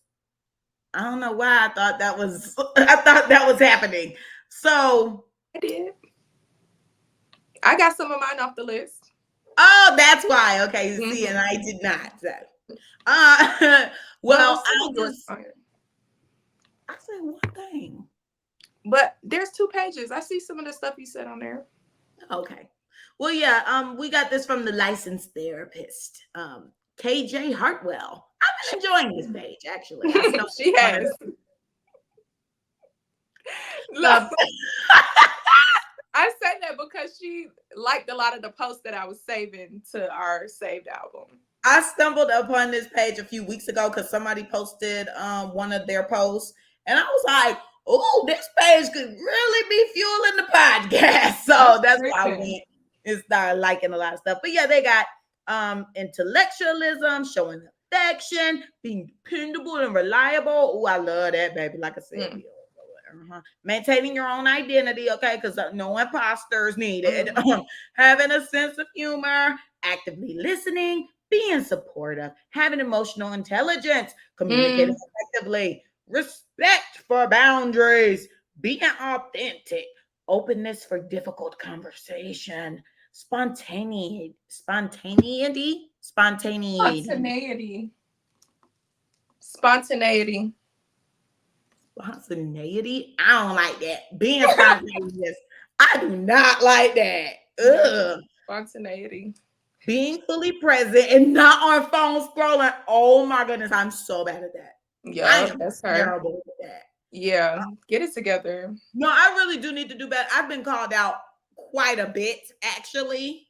I don't know why I thought that was happening. So I did. I got some of mine off the list. Oh, that's why. Okay, see, and I did not. So Well, I said one thing. But there's 2 pages. I see some of the stuff you said on there. Okay. Well, yeah, we got this from the licensed therapist, KJ Hartwell. I've been enjoying this page, actually. She has. I say that because she liked a lot of the posts that I was saving to our saved album. I stumbled upon this page a few weeks ago because somebody posted one of their posts, and I was like, "Oh, this page could really be fueling the podcast." So that's why I went and started liking a lot of stuff. But yeah, they got intellectualism, showing affection, being dependable and reliable. Oh, I love that, baby. Like I said. Maintaining your own identity, okay, because no imposters needed. Having a sense of humor, actively listening, being supportive, having emotional intelligence, communicating effectively, respect for boundaries, being authentic, openness for difficult conversation, spontaneity. Spontaneity. I don't like that. Being spontaneous. I do not like that. Ugh. Spontaneity. Being fully present and not on phone scrolling. Oh my goodness, I'm so bad at that. Yeah, that's terrible at that. Yeah, get it together. No, I really do need to do better. I've been called out quite a bit, actually.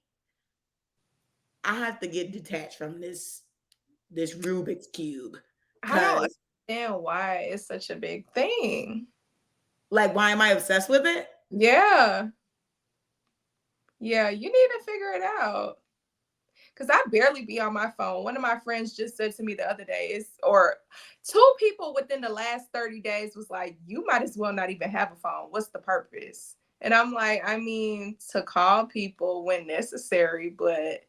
I have to get detached from this Rubik's Cube. I don't understand why it's such a big thing. Like, why am I obsessed with it? Yeah. Yeah, you need to figure it out. Because I barely be on my phone. One of my friends just said to me the other day, or 2 people within the last 30 days was like, you might as well not even have a phone. What's the purpose? And I'm like, I mean, to call people when necessary, but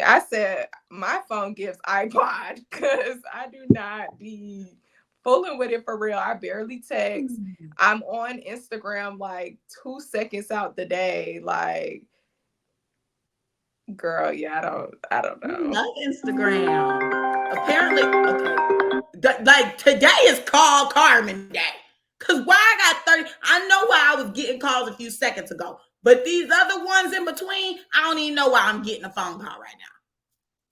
I said my phone gives iPod because I do not be fooling with it for real. I barely text. I'm on Instagram like 2 seconds out the day. Like, girl, yeah, I don't know. I love Instagram. Apparently, okay. Like today is call Carmen day. Cause why I got 30, I know why I was getting calls a few seconds ago. But these other ones in between, I don't even know why I'm getting a phone call right now.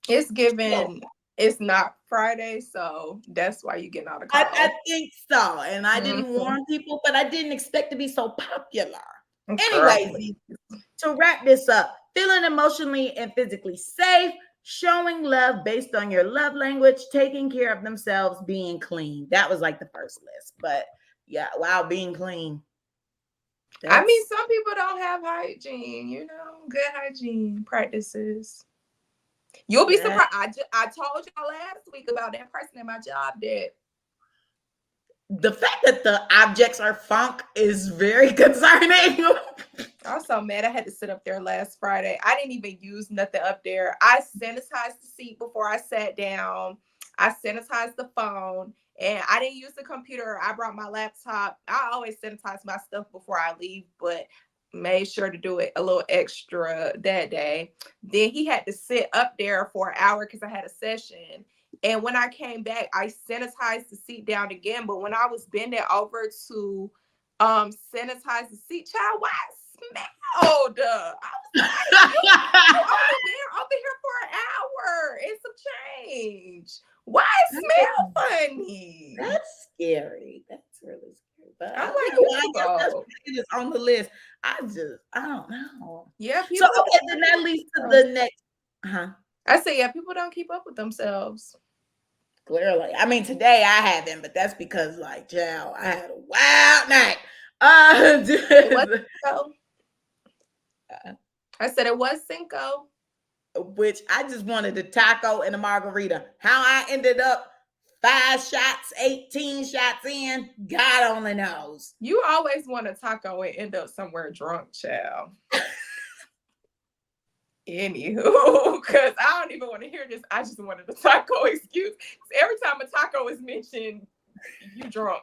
It's given, it's not Friday, so that's why you're getting all the calls. I think so. And I didn't warn people, but I didn't expect to be so popular. Anyways, to wrap this up, feeling emotionally and physically safe, showing love based on your love language, taking care of themselves, being clean. That was like the first list. But yeah, wow, being clean. I mean, some people don't have hygiene, good hygiene practices. You'll be surprised. I told y'all last week about that person at my job that the fact that the objects are funk is very concerning. I was so mad I had to sit up there last Friday. I didn't even use nothing up there. I sanitized the seat before I sat down. I sanitized the phone. And I didn't use the computer. I brought my laptop. I always sanitize my stuff before I leave, but made sure to do it a little extra that day. Then he had to sit up there for an hour because I had a session. And when I came back, I sanitized the seat down again. But when I was bending over to sanitize the seat, child, why it smelled? I was like, you only been over here for an hour and some change. Why it smell funny? That's scary. That's really scary. But I'm like, that's on the list. I don't know. Yeah, people. So okay, then that leads to the next. I say, yeah, people don't keep up with themselves. Clearly, I mean, today I haven't, but that's because, like, child, I had a wild night. I said it was Cinco. Which I just wanted a taco and a margarita. How I ended up 5 shots, 18 shots in, God only knows. You always want a taco and end up somewhere drunk, child. Anywho, because I don't even want to hear this. I just wanted a taco excuse. Every time a taco is mentioned, you drunk.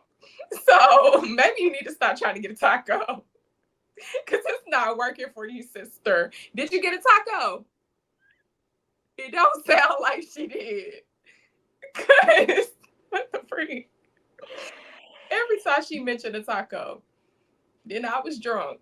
So maybe you need to stop trying to get a taco. Because it's not working for you, sister. Did you get a taco? It don't sound like she did. Cause what the freak? Every time she mentioned a taco, then I was drunk.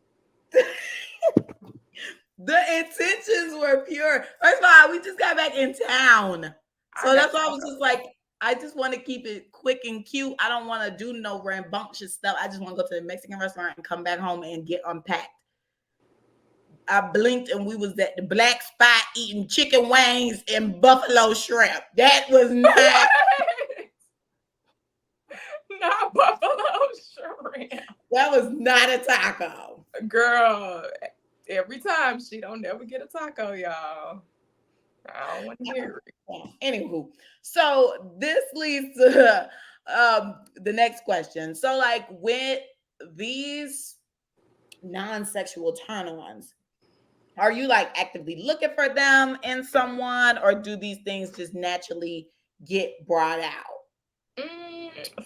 The intentions were pure. First of all, we just got back in town. So that's why I was just like, I just want to keep it quick and cute. I don't want to do no rambunctious stuff. I just want to go to the Mexican restaurant and come back home and get unpacked. I blinked and we was at the black spot eating chicken wings and buffalo shrimp. That was not not buffalo shrimp. That was not a taco. Girl, every time she don't never get a taco, y'all. I don't want to hear it. Anywho, so this leads to the next question. So, like, with these non-sexual turn-ons, are you like actively looking for them in someone, or do these things just naturally get brought out?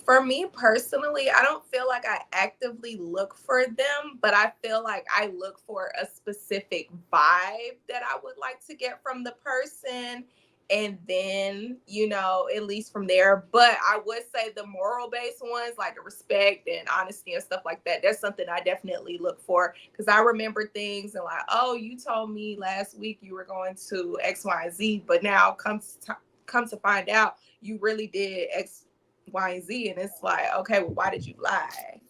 For me personally, I don't feel like I actively look for them, but I feel like I look for a specific vibe that I would like to get from the person. And then, you know, at least from there. But I would say the moral-based ones, like respect and honesty and stuff like that, that's something I definitely look for. Because I remember things and like, oh, you told me last week you were going to X, Y, and Z, but now come to find out you really did X, Y, and Z. And it's like, okay, well, why did you lie?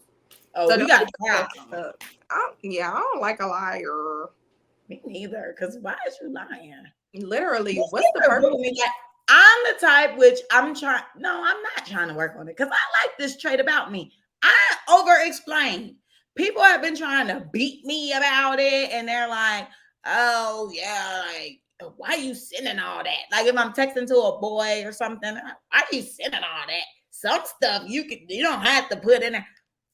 Oh, so we got I don't like a liar. Me neither. Because why is you lying? Literally, what's the purpose? Like, I'm the type which I'm not trying to work on it because I like this trait about me. I over-explain. People have been trying to beat me about it, and they're like, oh, yeah, like, why are you sending all that? Like, if I'm texting to a boy or something, why are you sending all that? Some stuff you don't have to put in there.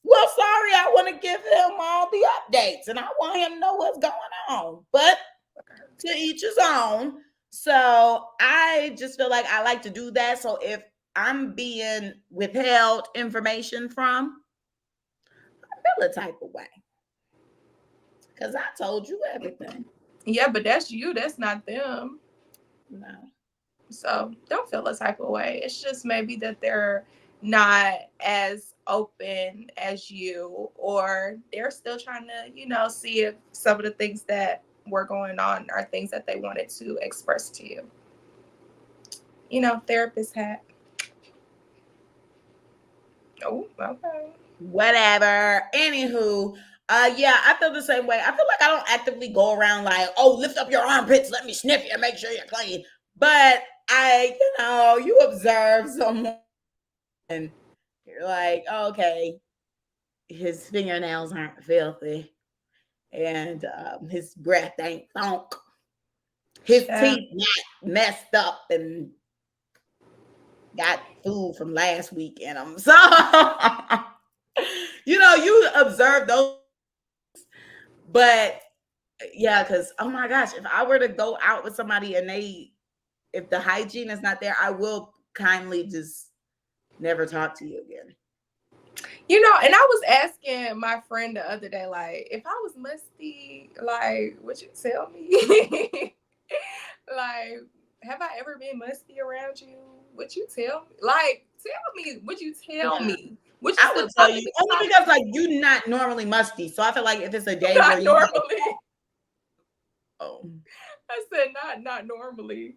Well, sorry, I want to give him all the updates, and I want him to know what's going on. But to each his own. So I just feel like I like to do that. So if I'm being withheld information from, I feel a type of way. Because I told you everything. Yeah, but that's you. That's not them. No. So don't feel a type of way. It's just maybe that they're not as open as you, or they're still trying to, you know, see if some of the things that were going on are things that they wanted to express to you. You know, therapist hat. Oh, okay. Whatever. Anywho, yeah, I feel the same way. I feel like I don't actively go around like, oh, lift up your armpits, let me sniff you and make sure you're clean. But you observe someone and you're like, okay, his fingernails aren't filthy. And his breath ain't funk. His teeth not messed up and got food from last week in them. So, you observe those. But yeah, because, oh my gosh, if I were to go out with somebody and if the hygiene is not there, I will kindly just never talk to you again. You know, and I was asking my friend the other day, like, if I was musty, like, would you tell me? Like, have I ever been musty around you? Would you tell me? Like, tell me. Would you tell me? I would tell you only because like you're not normally musty. So I feel like if it's a day where you normally. Oh, I said not normally.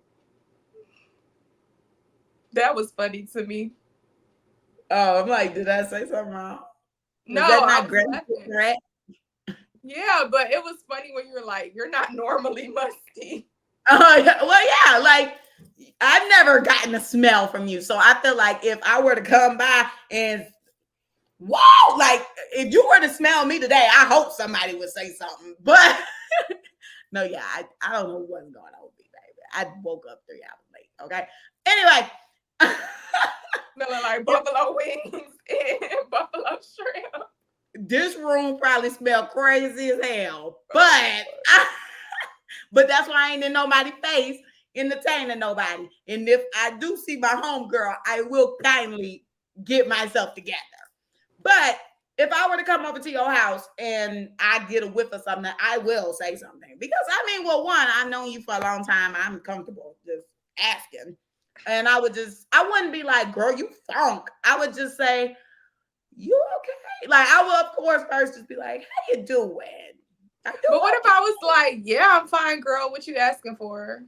That was funny to me. Oh, I'm like, did I say something wrong? No, that not great? Yeah, but it was funny when you're like, you're not normally musty. Well, yeah, like I've never gotten a smell from you, so I feel like if I were to come by and whoa, like if you were to smell me today, I hope somebody would say something. But no, yeah, I don't know what's going on with me, baby. I woke up 3 hours late. Okay, anyway. Smelling like buffalo wings and buffalo shrimp. This room probably smelled crazy as hell, but that's why I ain't in nobody's face entertaining nobody. And if I do see my homegirl, I will kindly get myself together. But if I were to come over to your house and I get a whiff of something, I will say something. Because I mean, well, one, I've known you for a long time. I'm comfortable just asking. And I wouldn't be like, girl, you funk. I would just say, you okay? Like, I will, of course, first just be like, how you doing? But what if I was like, yeah, I'm fine, girl. What you asking for?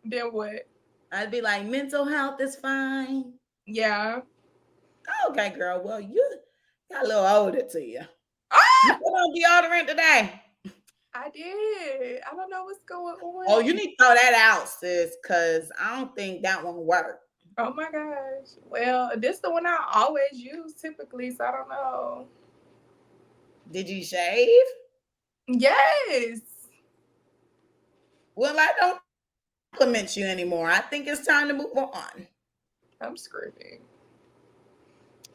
Then what? I'd be like, mental health is fine. Yeah. Okay, girl. Well, you got a little older to you. Ah! You put on deodorant today. I did. I don't know what's going on. Oh, you need to throw that out, sis, because I don't think that one worked. Oh my gosh. Well, this is the one I always use typically, so I don't know. Did you shave? Yes. Well, I don't compliment you anymore. I think it's time to move on. I'm screaming.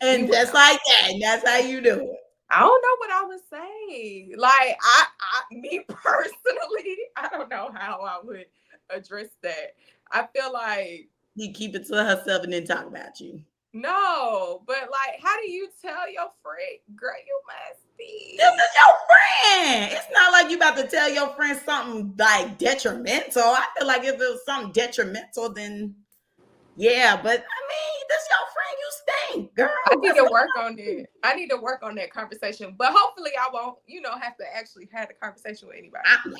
And just like that, and that's how you do it. I don't know what I would say. Like, me personally, I don't know how I would address that. I feel like you keep it to herself and then talk about you. No, but like, how do you tell your friend, girl, you must be? This is your friend. It's not like you about to tell your friend something like detrimental. I feel like if it was something detrimental, then yeah, but I mean, this is your friend, you stink, girl. I need to work on it. I need to work on that conversation, but hopefully I won't, have to actually have the conversation with anybody. I'm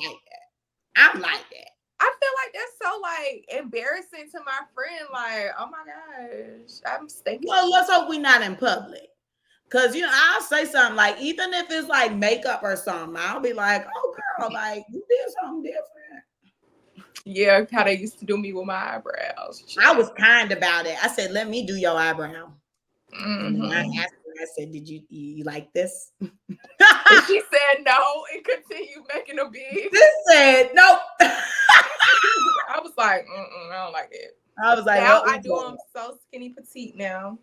like that. I feel like that's so like embarrassing to my friend. Like, oh my gosh, I'm stinking. Well, let's hope we're not in public. Cause I'll say something like, even if it's like makeup or something, I'll be like, oh girl, like you did something different. Yeah, how they used to do me with my eyebrows. I was kind about it. I said, let me do your eyebrow. Mm-hmm. And I asked her, I said, did you like this? And she said no and continued making a big. She said nope. I was like, I don't like it. I was like, now I do them so skinny petite now.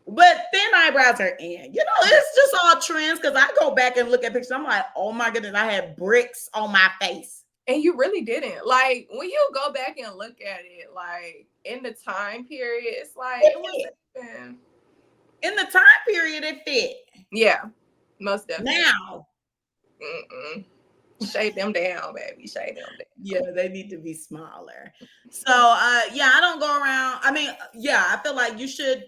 But thin eyebrows are in. It's just all trends because I go back and look at pictures. I'm like, oh my goodness, I had bricks on my face. And you really didn't. Like, when you go back and look at it, like, in the time period, it's like, it wasn't. In the time period, it fit. Yeah, most definitely. Now. Shave them down, baby. Shave them down. Yeah, they need to be smaller. So, I don't go around. I mean, I feel like you should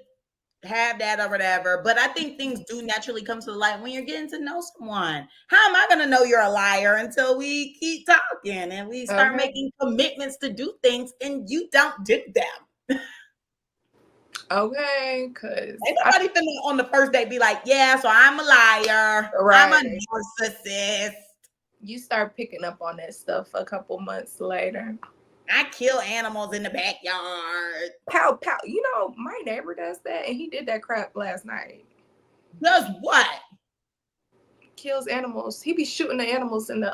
have that or whatever, but I think things do naturally come to the light when you're getting to know someone. How am I going to know you're a liar until we keep talking and we start making commitments to do things and you don't do them? Okay, because ain't nobody finna on the first date be like, yeah, so I'm a liar. Right. I'm a narcissist. You start picking up on that stuff a couple months later. I kill animals in the backyard. Pow, pow. My neighbor does that, and he did that crap last night. Does what? Kills animals. He be shooting the animals in the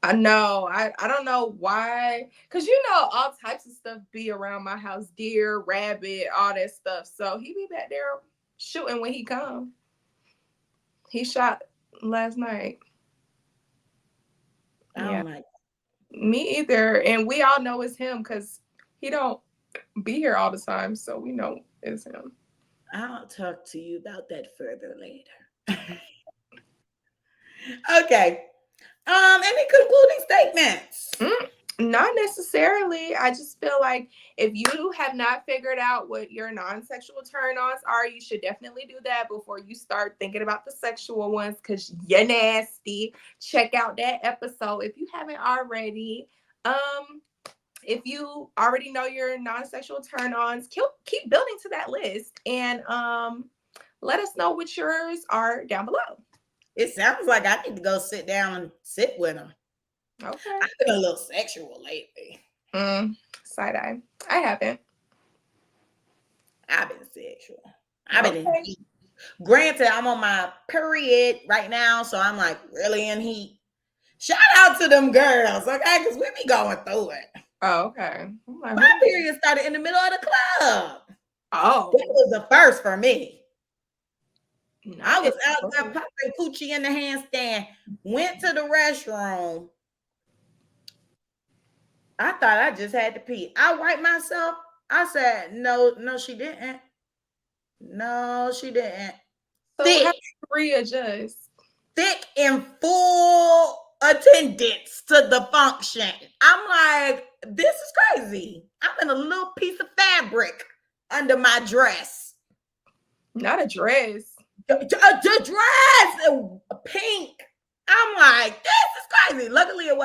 I know. I don't know why. Because all types of stuff be around my house. Deer, rabbit, all that stuff. So he be back there shooting when he come. He shot last night. I don't like me either. And we all know it's him because he don't be here all the time. So we know it's him. I'll talk to you about that further later. Okay. Any concluding statements? Not necessarily. I just feel like if you have not figured out what your non-sexual turn-ons are, you should definitely do that before you start thinking about the sexual ones because you're nasty. Check out that episode if you haven't already. If you already know your non-sexual turn-ons, keep building to that list and let us know what yours are down below. It sounds like I need to go sit down and sit with them. Okay. I've been a little sexual lately. Side eye. I haven't. I've been sexual. I've been in heat. Granted, I'm on my period right now, so I'm like really in heat. Shout out to them girls, okay? Because we be going through it. Oh, okay. My period started in the middle of the club. Oh. That was the first for me. I was out there popping coochie in the handstand, went to the restroom. I thought I just had to pee. I wiped myself. I said, no, she didn't. No, she didn't. So how to readjust? Thick in full attendance to the function. I'm like, this is crazy. I'm in a little piece of fabric under my dress. Not a dress. The dress, pink. I'm like, this is crazy. Luckily, it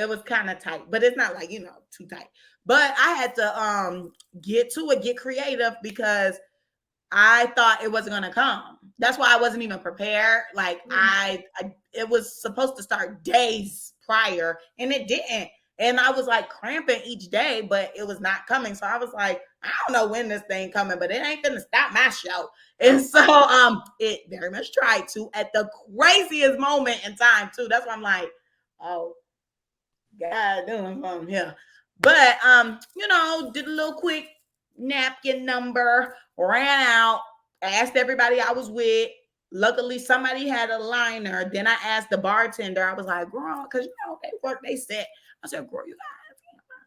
was kind of tight, but it's not like, too tight. But I had to get creative because I thought it wasn't gonna come. That's why I wasn't even prepared. Like it was supposed to start days prior, and it didn't. And I was like cramping each day, but it was not coming. So I was like, I don't know when this thing coming, but it ain't gonna stop my show. And so it very much tried to at the craziest moment in time too. That's why I'm like, oh, God doing something here. But did a little quick napkin number, ran out, asked everybody I was with. Luckily, somebody had a liner. Then I asked the bartender. I was like, girl, because they work, they set. I said, girl, you guys.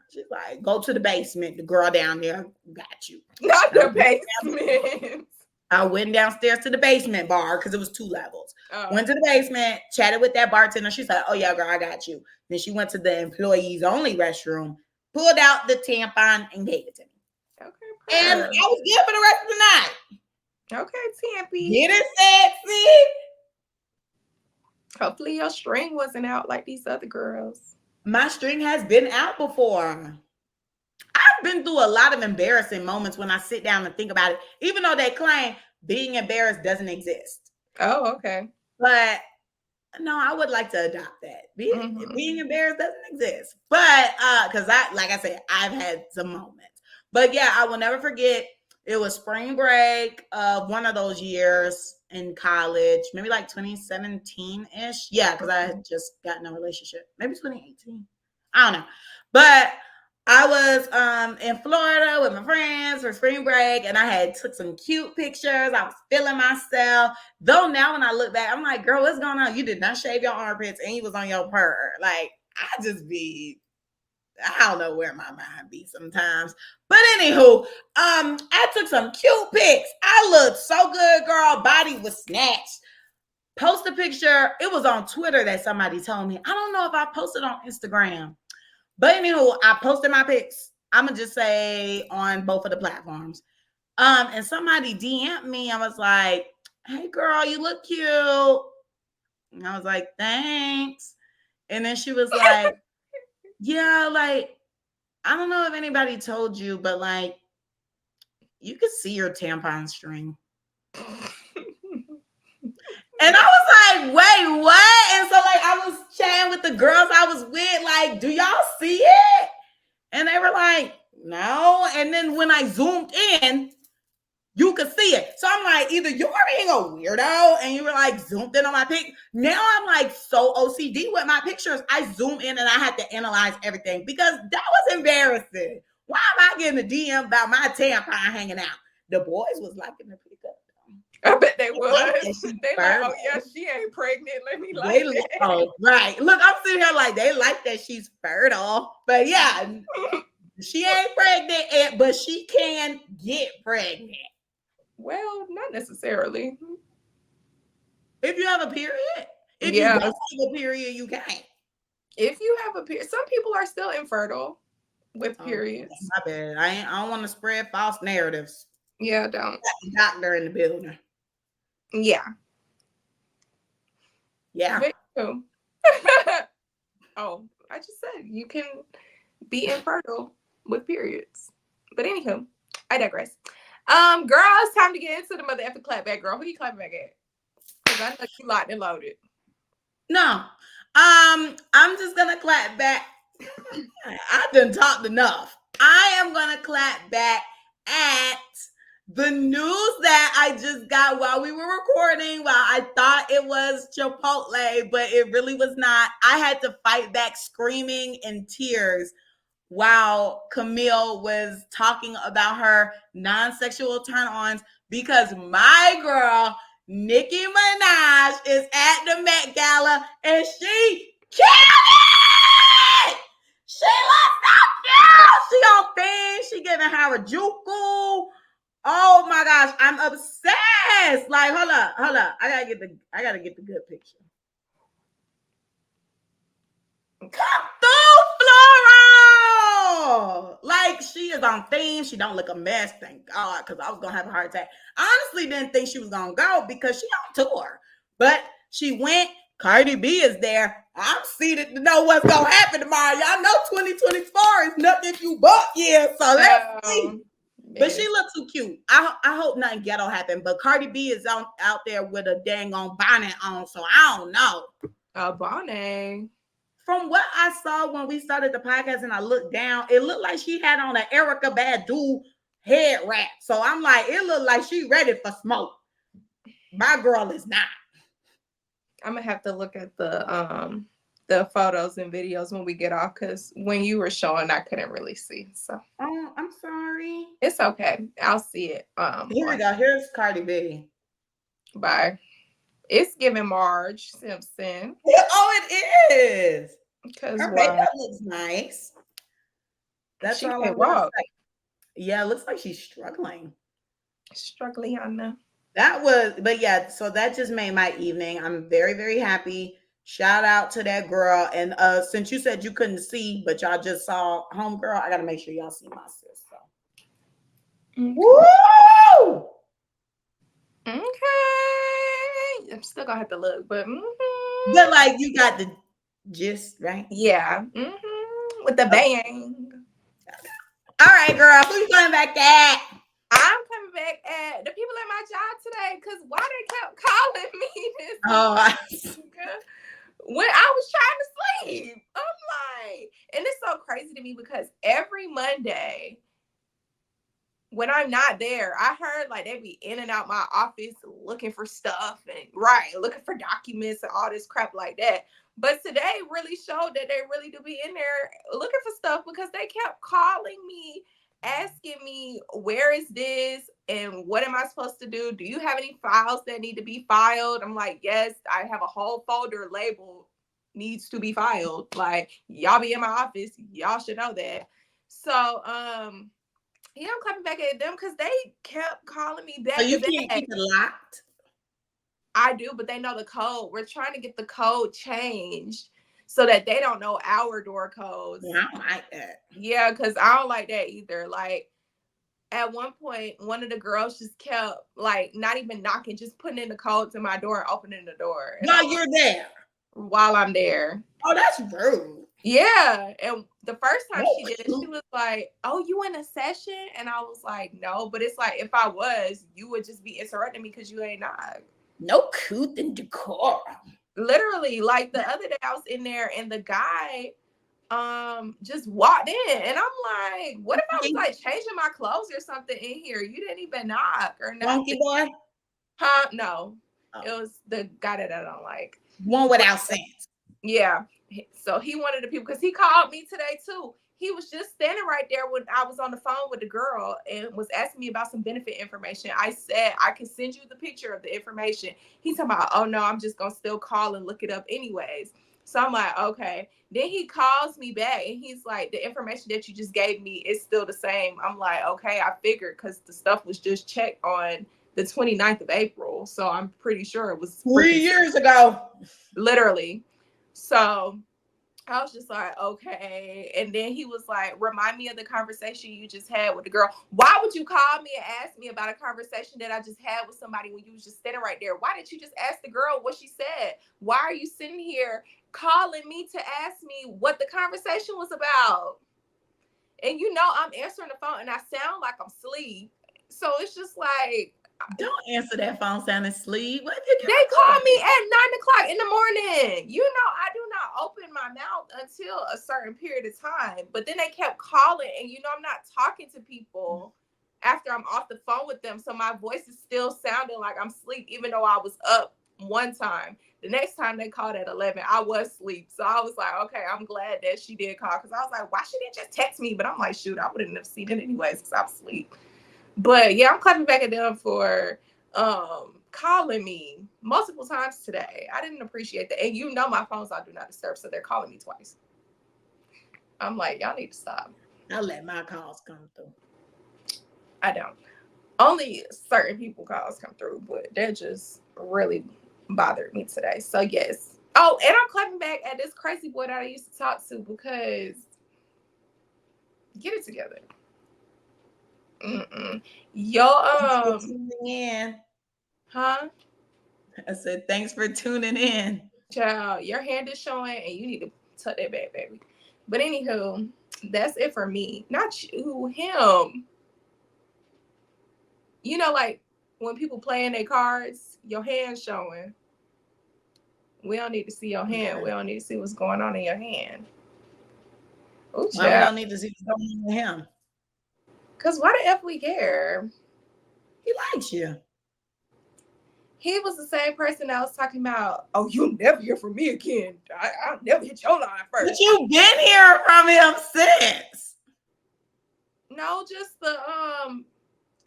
She's like, go to the basement. The girl down there got you. Not the basement. I went downstairs to the basement bar because it was 2 levels. Went to the basement, chatted with that bartender. She said, oh, yeah, girl, I got you. Then she went to the employees only restroom, pulled out the tampon, and gave it to me. Okay. And I was good for the rest of the night. Okay, Tampy. Get it sexy. Hopefully your string wasn't out like these other girls. My string has been out before. I've been through a lot of embarrassing moments when I sit down and think about it, even though they claim being embarrassed doesn't exist. Oh, okay. But no, I would like to adopt that. Being embarrassed doesn't exist. But because like I said, I've had some moments. But yeah, I will never forget. It was spring break of one of those years in college, maybe like 2017-ish. Yeah, because I had just gotten a relationship. Maybe 2018. I don't know. But I was in Florida with my friends for spring break, and I had took some cute pictures. I was feeling myself. Though now when I look back, I'm like, girl, what's going on? You did not shave your armpits, and you was on your purr. Like, I don't know where my mind be sometimes. But anywho, I took some cute pics. I looked so good, girl. Body was snatched. Post a picture. It was on Twitter that somebody told me. I don't know if I posted on Instagram. But anywho, I posted my pics. I'm going to just say on both of the platforms. And somebody DM'd me. I was like, hey, girl, you look cute. And I was like, thanks. And then she was like, yeah, like, I don't know if anybody told you, but like, you could see your tampon string. And I was like, wait, what? And so like, I was chatting with the girls I was with, like, do y'all see it? And they were like, no. And then when I zoomed in, you could see it. So I'm like, either you're being a weirdo and you were like zoomed in on my pic. Now I'm like so OCD with my pictures. I zoom in and I had to analyze everything because that was embarrassing. Why am I getting a DM about my tampon hanging out? The boys was liking the pickup. I bet they was. They like, oh yeah, she ain't pregnant. Let me like that. Oh, right. Look, I'm sitting here like they like that she's fertile. But yeah, she ain't pregnant, but she can get pregnant. Well, not necessarily. If you have a period. If you don't have a period, you can't. If you have a period, some people are still infertile with periods. My bad. I don't want to spread false narratives. Yeah, don't. Doctor in the building. Yeah. Yeah. Oh, I just said you can be infertile with periods. But anywho, I digress. Girl, it's time to get into the mother effing clapback, girl. Who you clapping back at? Because I know you locked and loaded. No. I'm just gonna clap back. I done talked enough. I am gonna clap back at the news that I just got while we were recording, while I thought it was Chipotle, but it really was not. I had to fight back screaming in tears while Camille was talking about her non-sexual turn-ons because my girl, Nicki Minaj, is at the Met Gala and she killed it! She looks so cute! She on thing. She giving Harajuku. Oh my gosh, I'm obsessed. Like, hold up. hold on. I gotta get the good picture. Come through, Floral! Like, she is on theme. She don't look a mess, thank God, because I was gonna have a heart attack. I honestly didn't think she was gonna go because she on tour. But she went. Cardi B is there. I'm seated to know what's gonna happen tomorrow. Y'all know 2024 is nothing you but year. So let's see. But she looks too cute. I hope nothing ghetto happened. But Cardi B is out there with a dang on bonnet on. So I don't know. A bonnet. From what I saw when we started the podcast and I looked down, it looked like she had on an Erica Badu head wrap. So I'm like, it looked like she ready for smoke. My girl is not. I'm gonna have to look at the photos and videos when we get off, because when you were showing, I couldn't really see. So I'm sorry. It's okay. I'll see it. Here we go. Here's Cardi B. Bye. It's giving Marge Simpson. Oh, it is. Because her makeup looks nice. That's she all can I'm walk. saying. Yeah, it looks like she's struggling. Struggling, I know. But yeah, so that just made my evening. I'm very, very happy. Shout out to that girl. And since you said you couldn't see, but y'all just saw Homegirl, I gotta make sure y'all see my sis. So. Okay. Woo! Okay. I'm still gonna have to look, but But like you got the gist, right? Yeah. With the bang. All right, girl. Who you going back at? I'm coming back at the people at my job today, because why they kept calling me this when I was trying to sleep. I'm like, and it's so crazy to me because every Monday when I'm not there, I heard like they be in and out my office looking for stuff and looking for documents and all this crap like that. But today really showed that they really do be in there looking for stuff, because they kept calling me, asking me, where is this and what am I supposed to do? Do you have any files that need to be filed? I'm like, yes, I have a whole folder labeled needs to be filed. Like, y'all be in my office, y'all should know that. So yeah, I'm clapping back at them because they kept calling me back. So you can't keep it locked? I do, but they know the code. We're trying to get the code changed so that they don't know our door codes. Yeah, I don't like that. Yeah, because I don't like that either. Like, at one point, one of the girls just kept, like, not even knocking, just putting in the code to my door and opening the door. While you're there? While I'm there. Oh, that's rude. Yeah. And the first time she did it, she was like, oh, you in a session? And I was like, no. But it's like, if I was, you would just be interrupting me because you ain't knocked. No couth and decorum. Literally, like the other day I was in there and the guy just walked in and I'm like, what if I was like changing my clothes or something in here? You didn't even knock or nothing. Monkey boy? Huh? No. Oh. It was the guy that I don't like. One without sense. Yeah. So he wanted the people, because he called me today too. He was just standing right there when I was on the phone with the girl and was asking me about some benefit information. I said, I can send you the picture of the information. He's talking about, oh no, I'm just going to still call and look it up anyways. So I'm like, okay. Then he calls me back and he's like, the information that you just gave me is still the same. I'm like, okay, I figured, because the stuff was just checked on the 29th of April. So I'm pretty sure it was 3 years ago. Literally. So I was just like, okay. And then he was like, remind me of the conversation you just had with the girl. Why would you call me and ask me about a conversation that I just had with somebody when you was just standing right there? Why didn't you just ask the girl what she said? Why are you sitting here calling me to ask me what the conversation was about? And you know, I'm answering the phone and I sound like I'm asleep. So it's just like, don't answer that phone sounding asleep. They call me at 9:00 in the morning. You know, I do not open my mouth until a certain period of time. But then they kept calling, and you know, I'm not talking to people after I'm off the phone with them. So my voice is still sounding like I'm asleep, even though I was up one time. The next time they called at 11, I was asleep. So I was like, okay, I'm glad that she did call, because I was like, why she didn't just text me? But I'm like, shoot, I wouldn't have seen it anyways because I was asleep. But yeah, I'm clapping back at them for calling me multiple times today. I didn't appreciate that. And you know my phone's on do not disturb, so they're calling me twice. I'm like, y'all need to stop. I'll let my calls come through. I don't. Only certain people calls come through, but that just really bothered me today. So yes. Oh, and I'm clapping back at this crazy boy that I used to talk to because get it together. Thanks for tuning in. Huh? I said thanks for tuning in. Child, your hand is showing and you need to tuck that back, baby. But anywho, that's it for me. Not you, him. You know, like when people playing their cards, your hand's showing. We don't need to see your hand. We don't need to see what's going on in your hand. Ooh, why we don't need to see what's going on with him? Because why the F we care? He likes you. He was the same person that was talking about, oh, you'll never hear from me again. I'll never hit your line first. But you've been hearing from him since. No,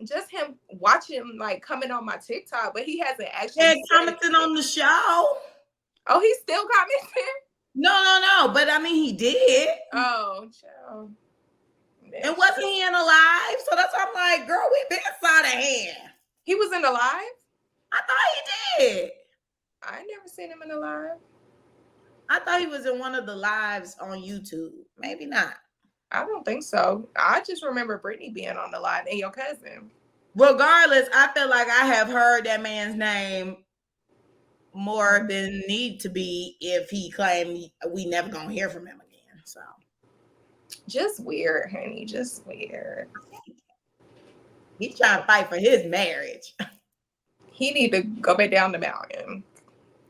just him watching, like, coming on my TikTok, but he hasn't actually commented on the show. Oh, he's still commenting? No. But I mean, he did. Oh, child. And wasn't he in a live? So that's why I'm like, girl, we been inside of hand. He was in the live? I thought he did. I never seen him in the live. I thought he was in one of the lives on YouTube. Maybe not. I don't think so. I just remember Brittany being on the live and your cousin. Regardless, I feel like I have heard that man's name more than need to be if he claimed we never gonna hear from him again. So just weird, honey. Just weird. He's trying to fight for his marriage. He need to go back down the mountain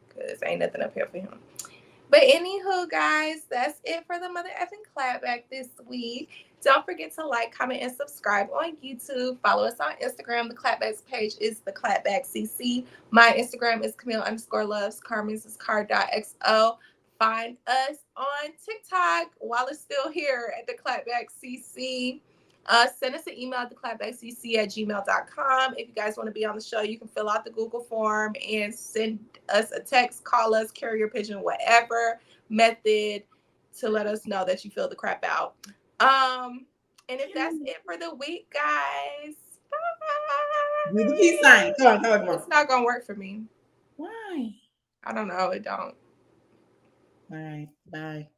because ain't nothing up here for him. But anywho, guys, that's it for the mother effing clapback this week. Don't forget to like, comment, and subscribe on YouTube. Follow us on Instagram. The Clapback's page is theclapbackcc. My Instagram is Camille_loves. Carmen's is car.xo. Find us on TikTok while it's still here at the Clapbackcc. Send us an email at theclapbackcc@gmail.com. If you guys want to be on the show, you can fill out the Google form and send us a text, call us, carrier pigeon, whatever method to let us know that you feel the crap out. And if that's it for the week, guys, bye. He's saying, come on. It's not gonna work for me. Why? I don't know. It don't. All right. Bye.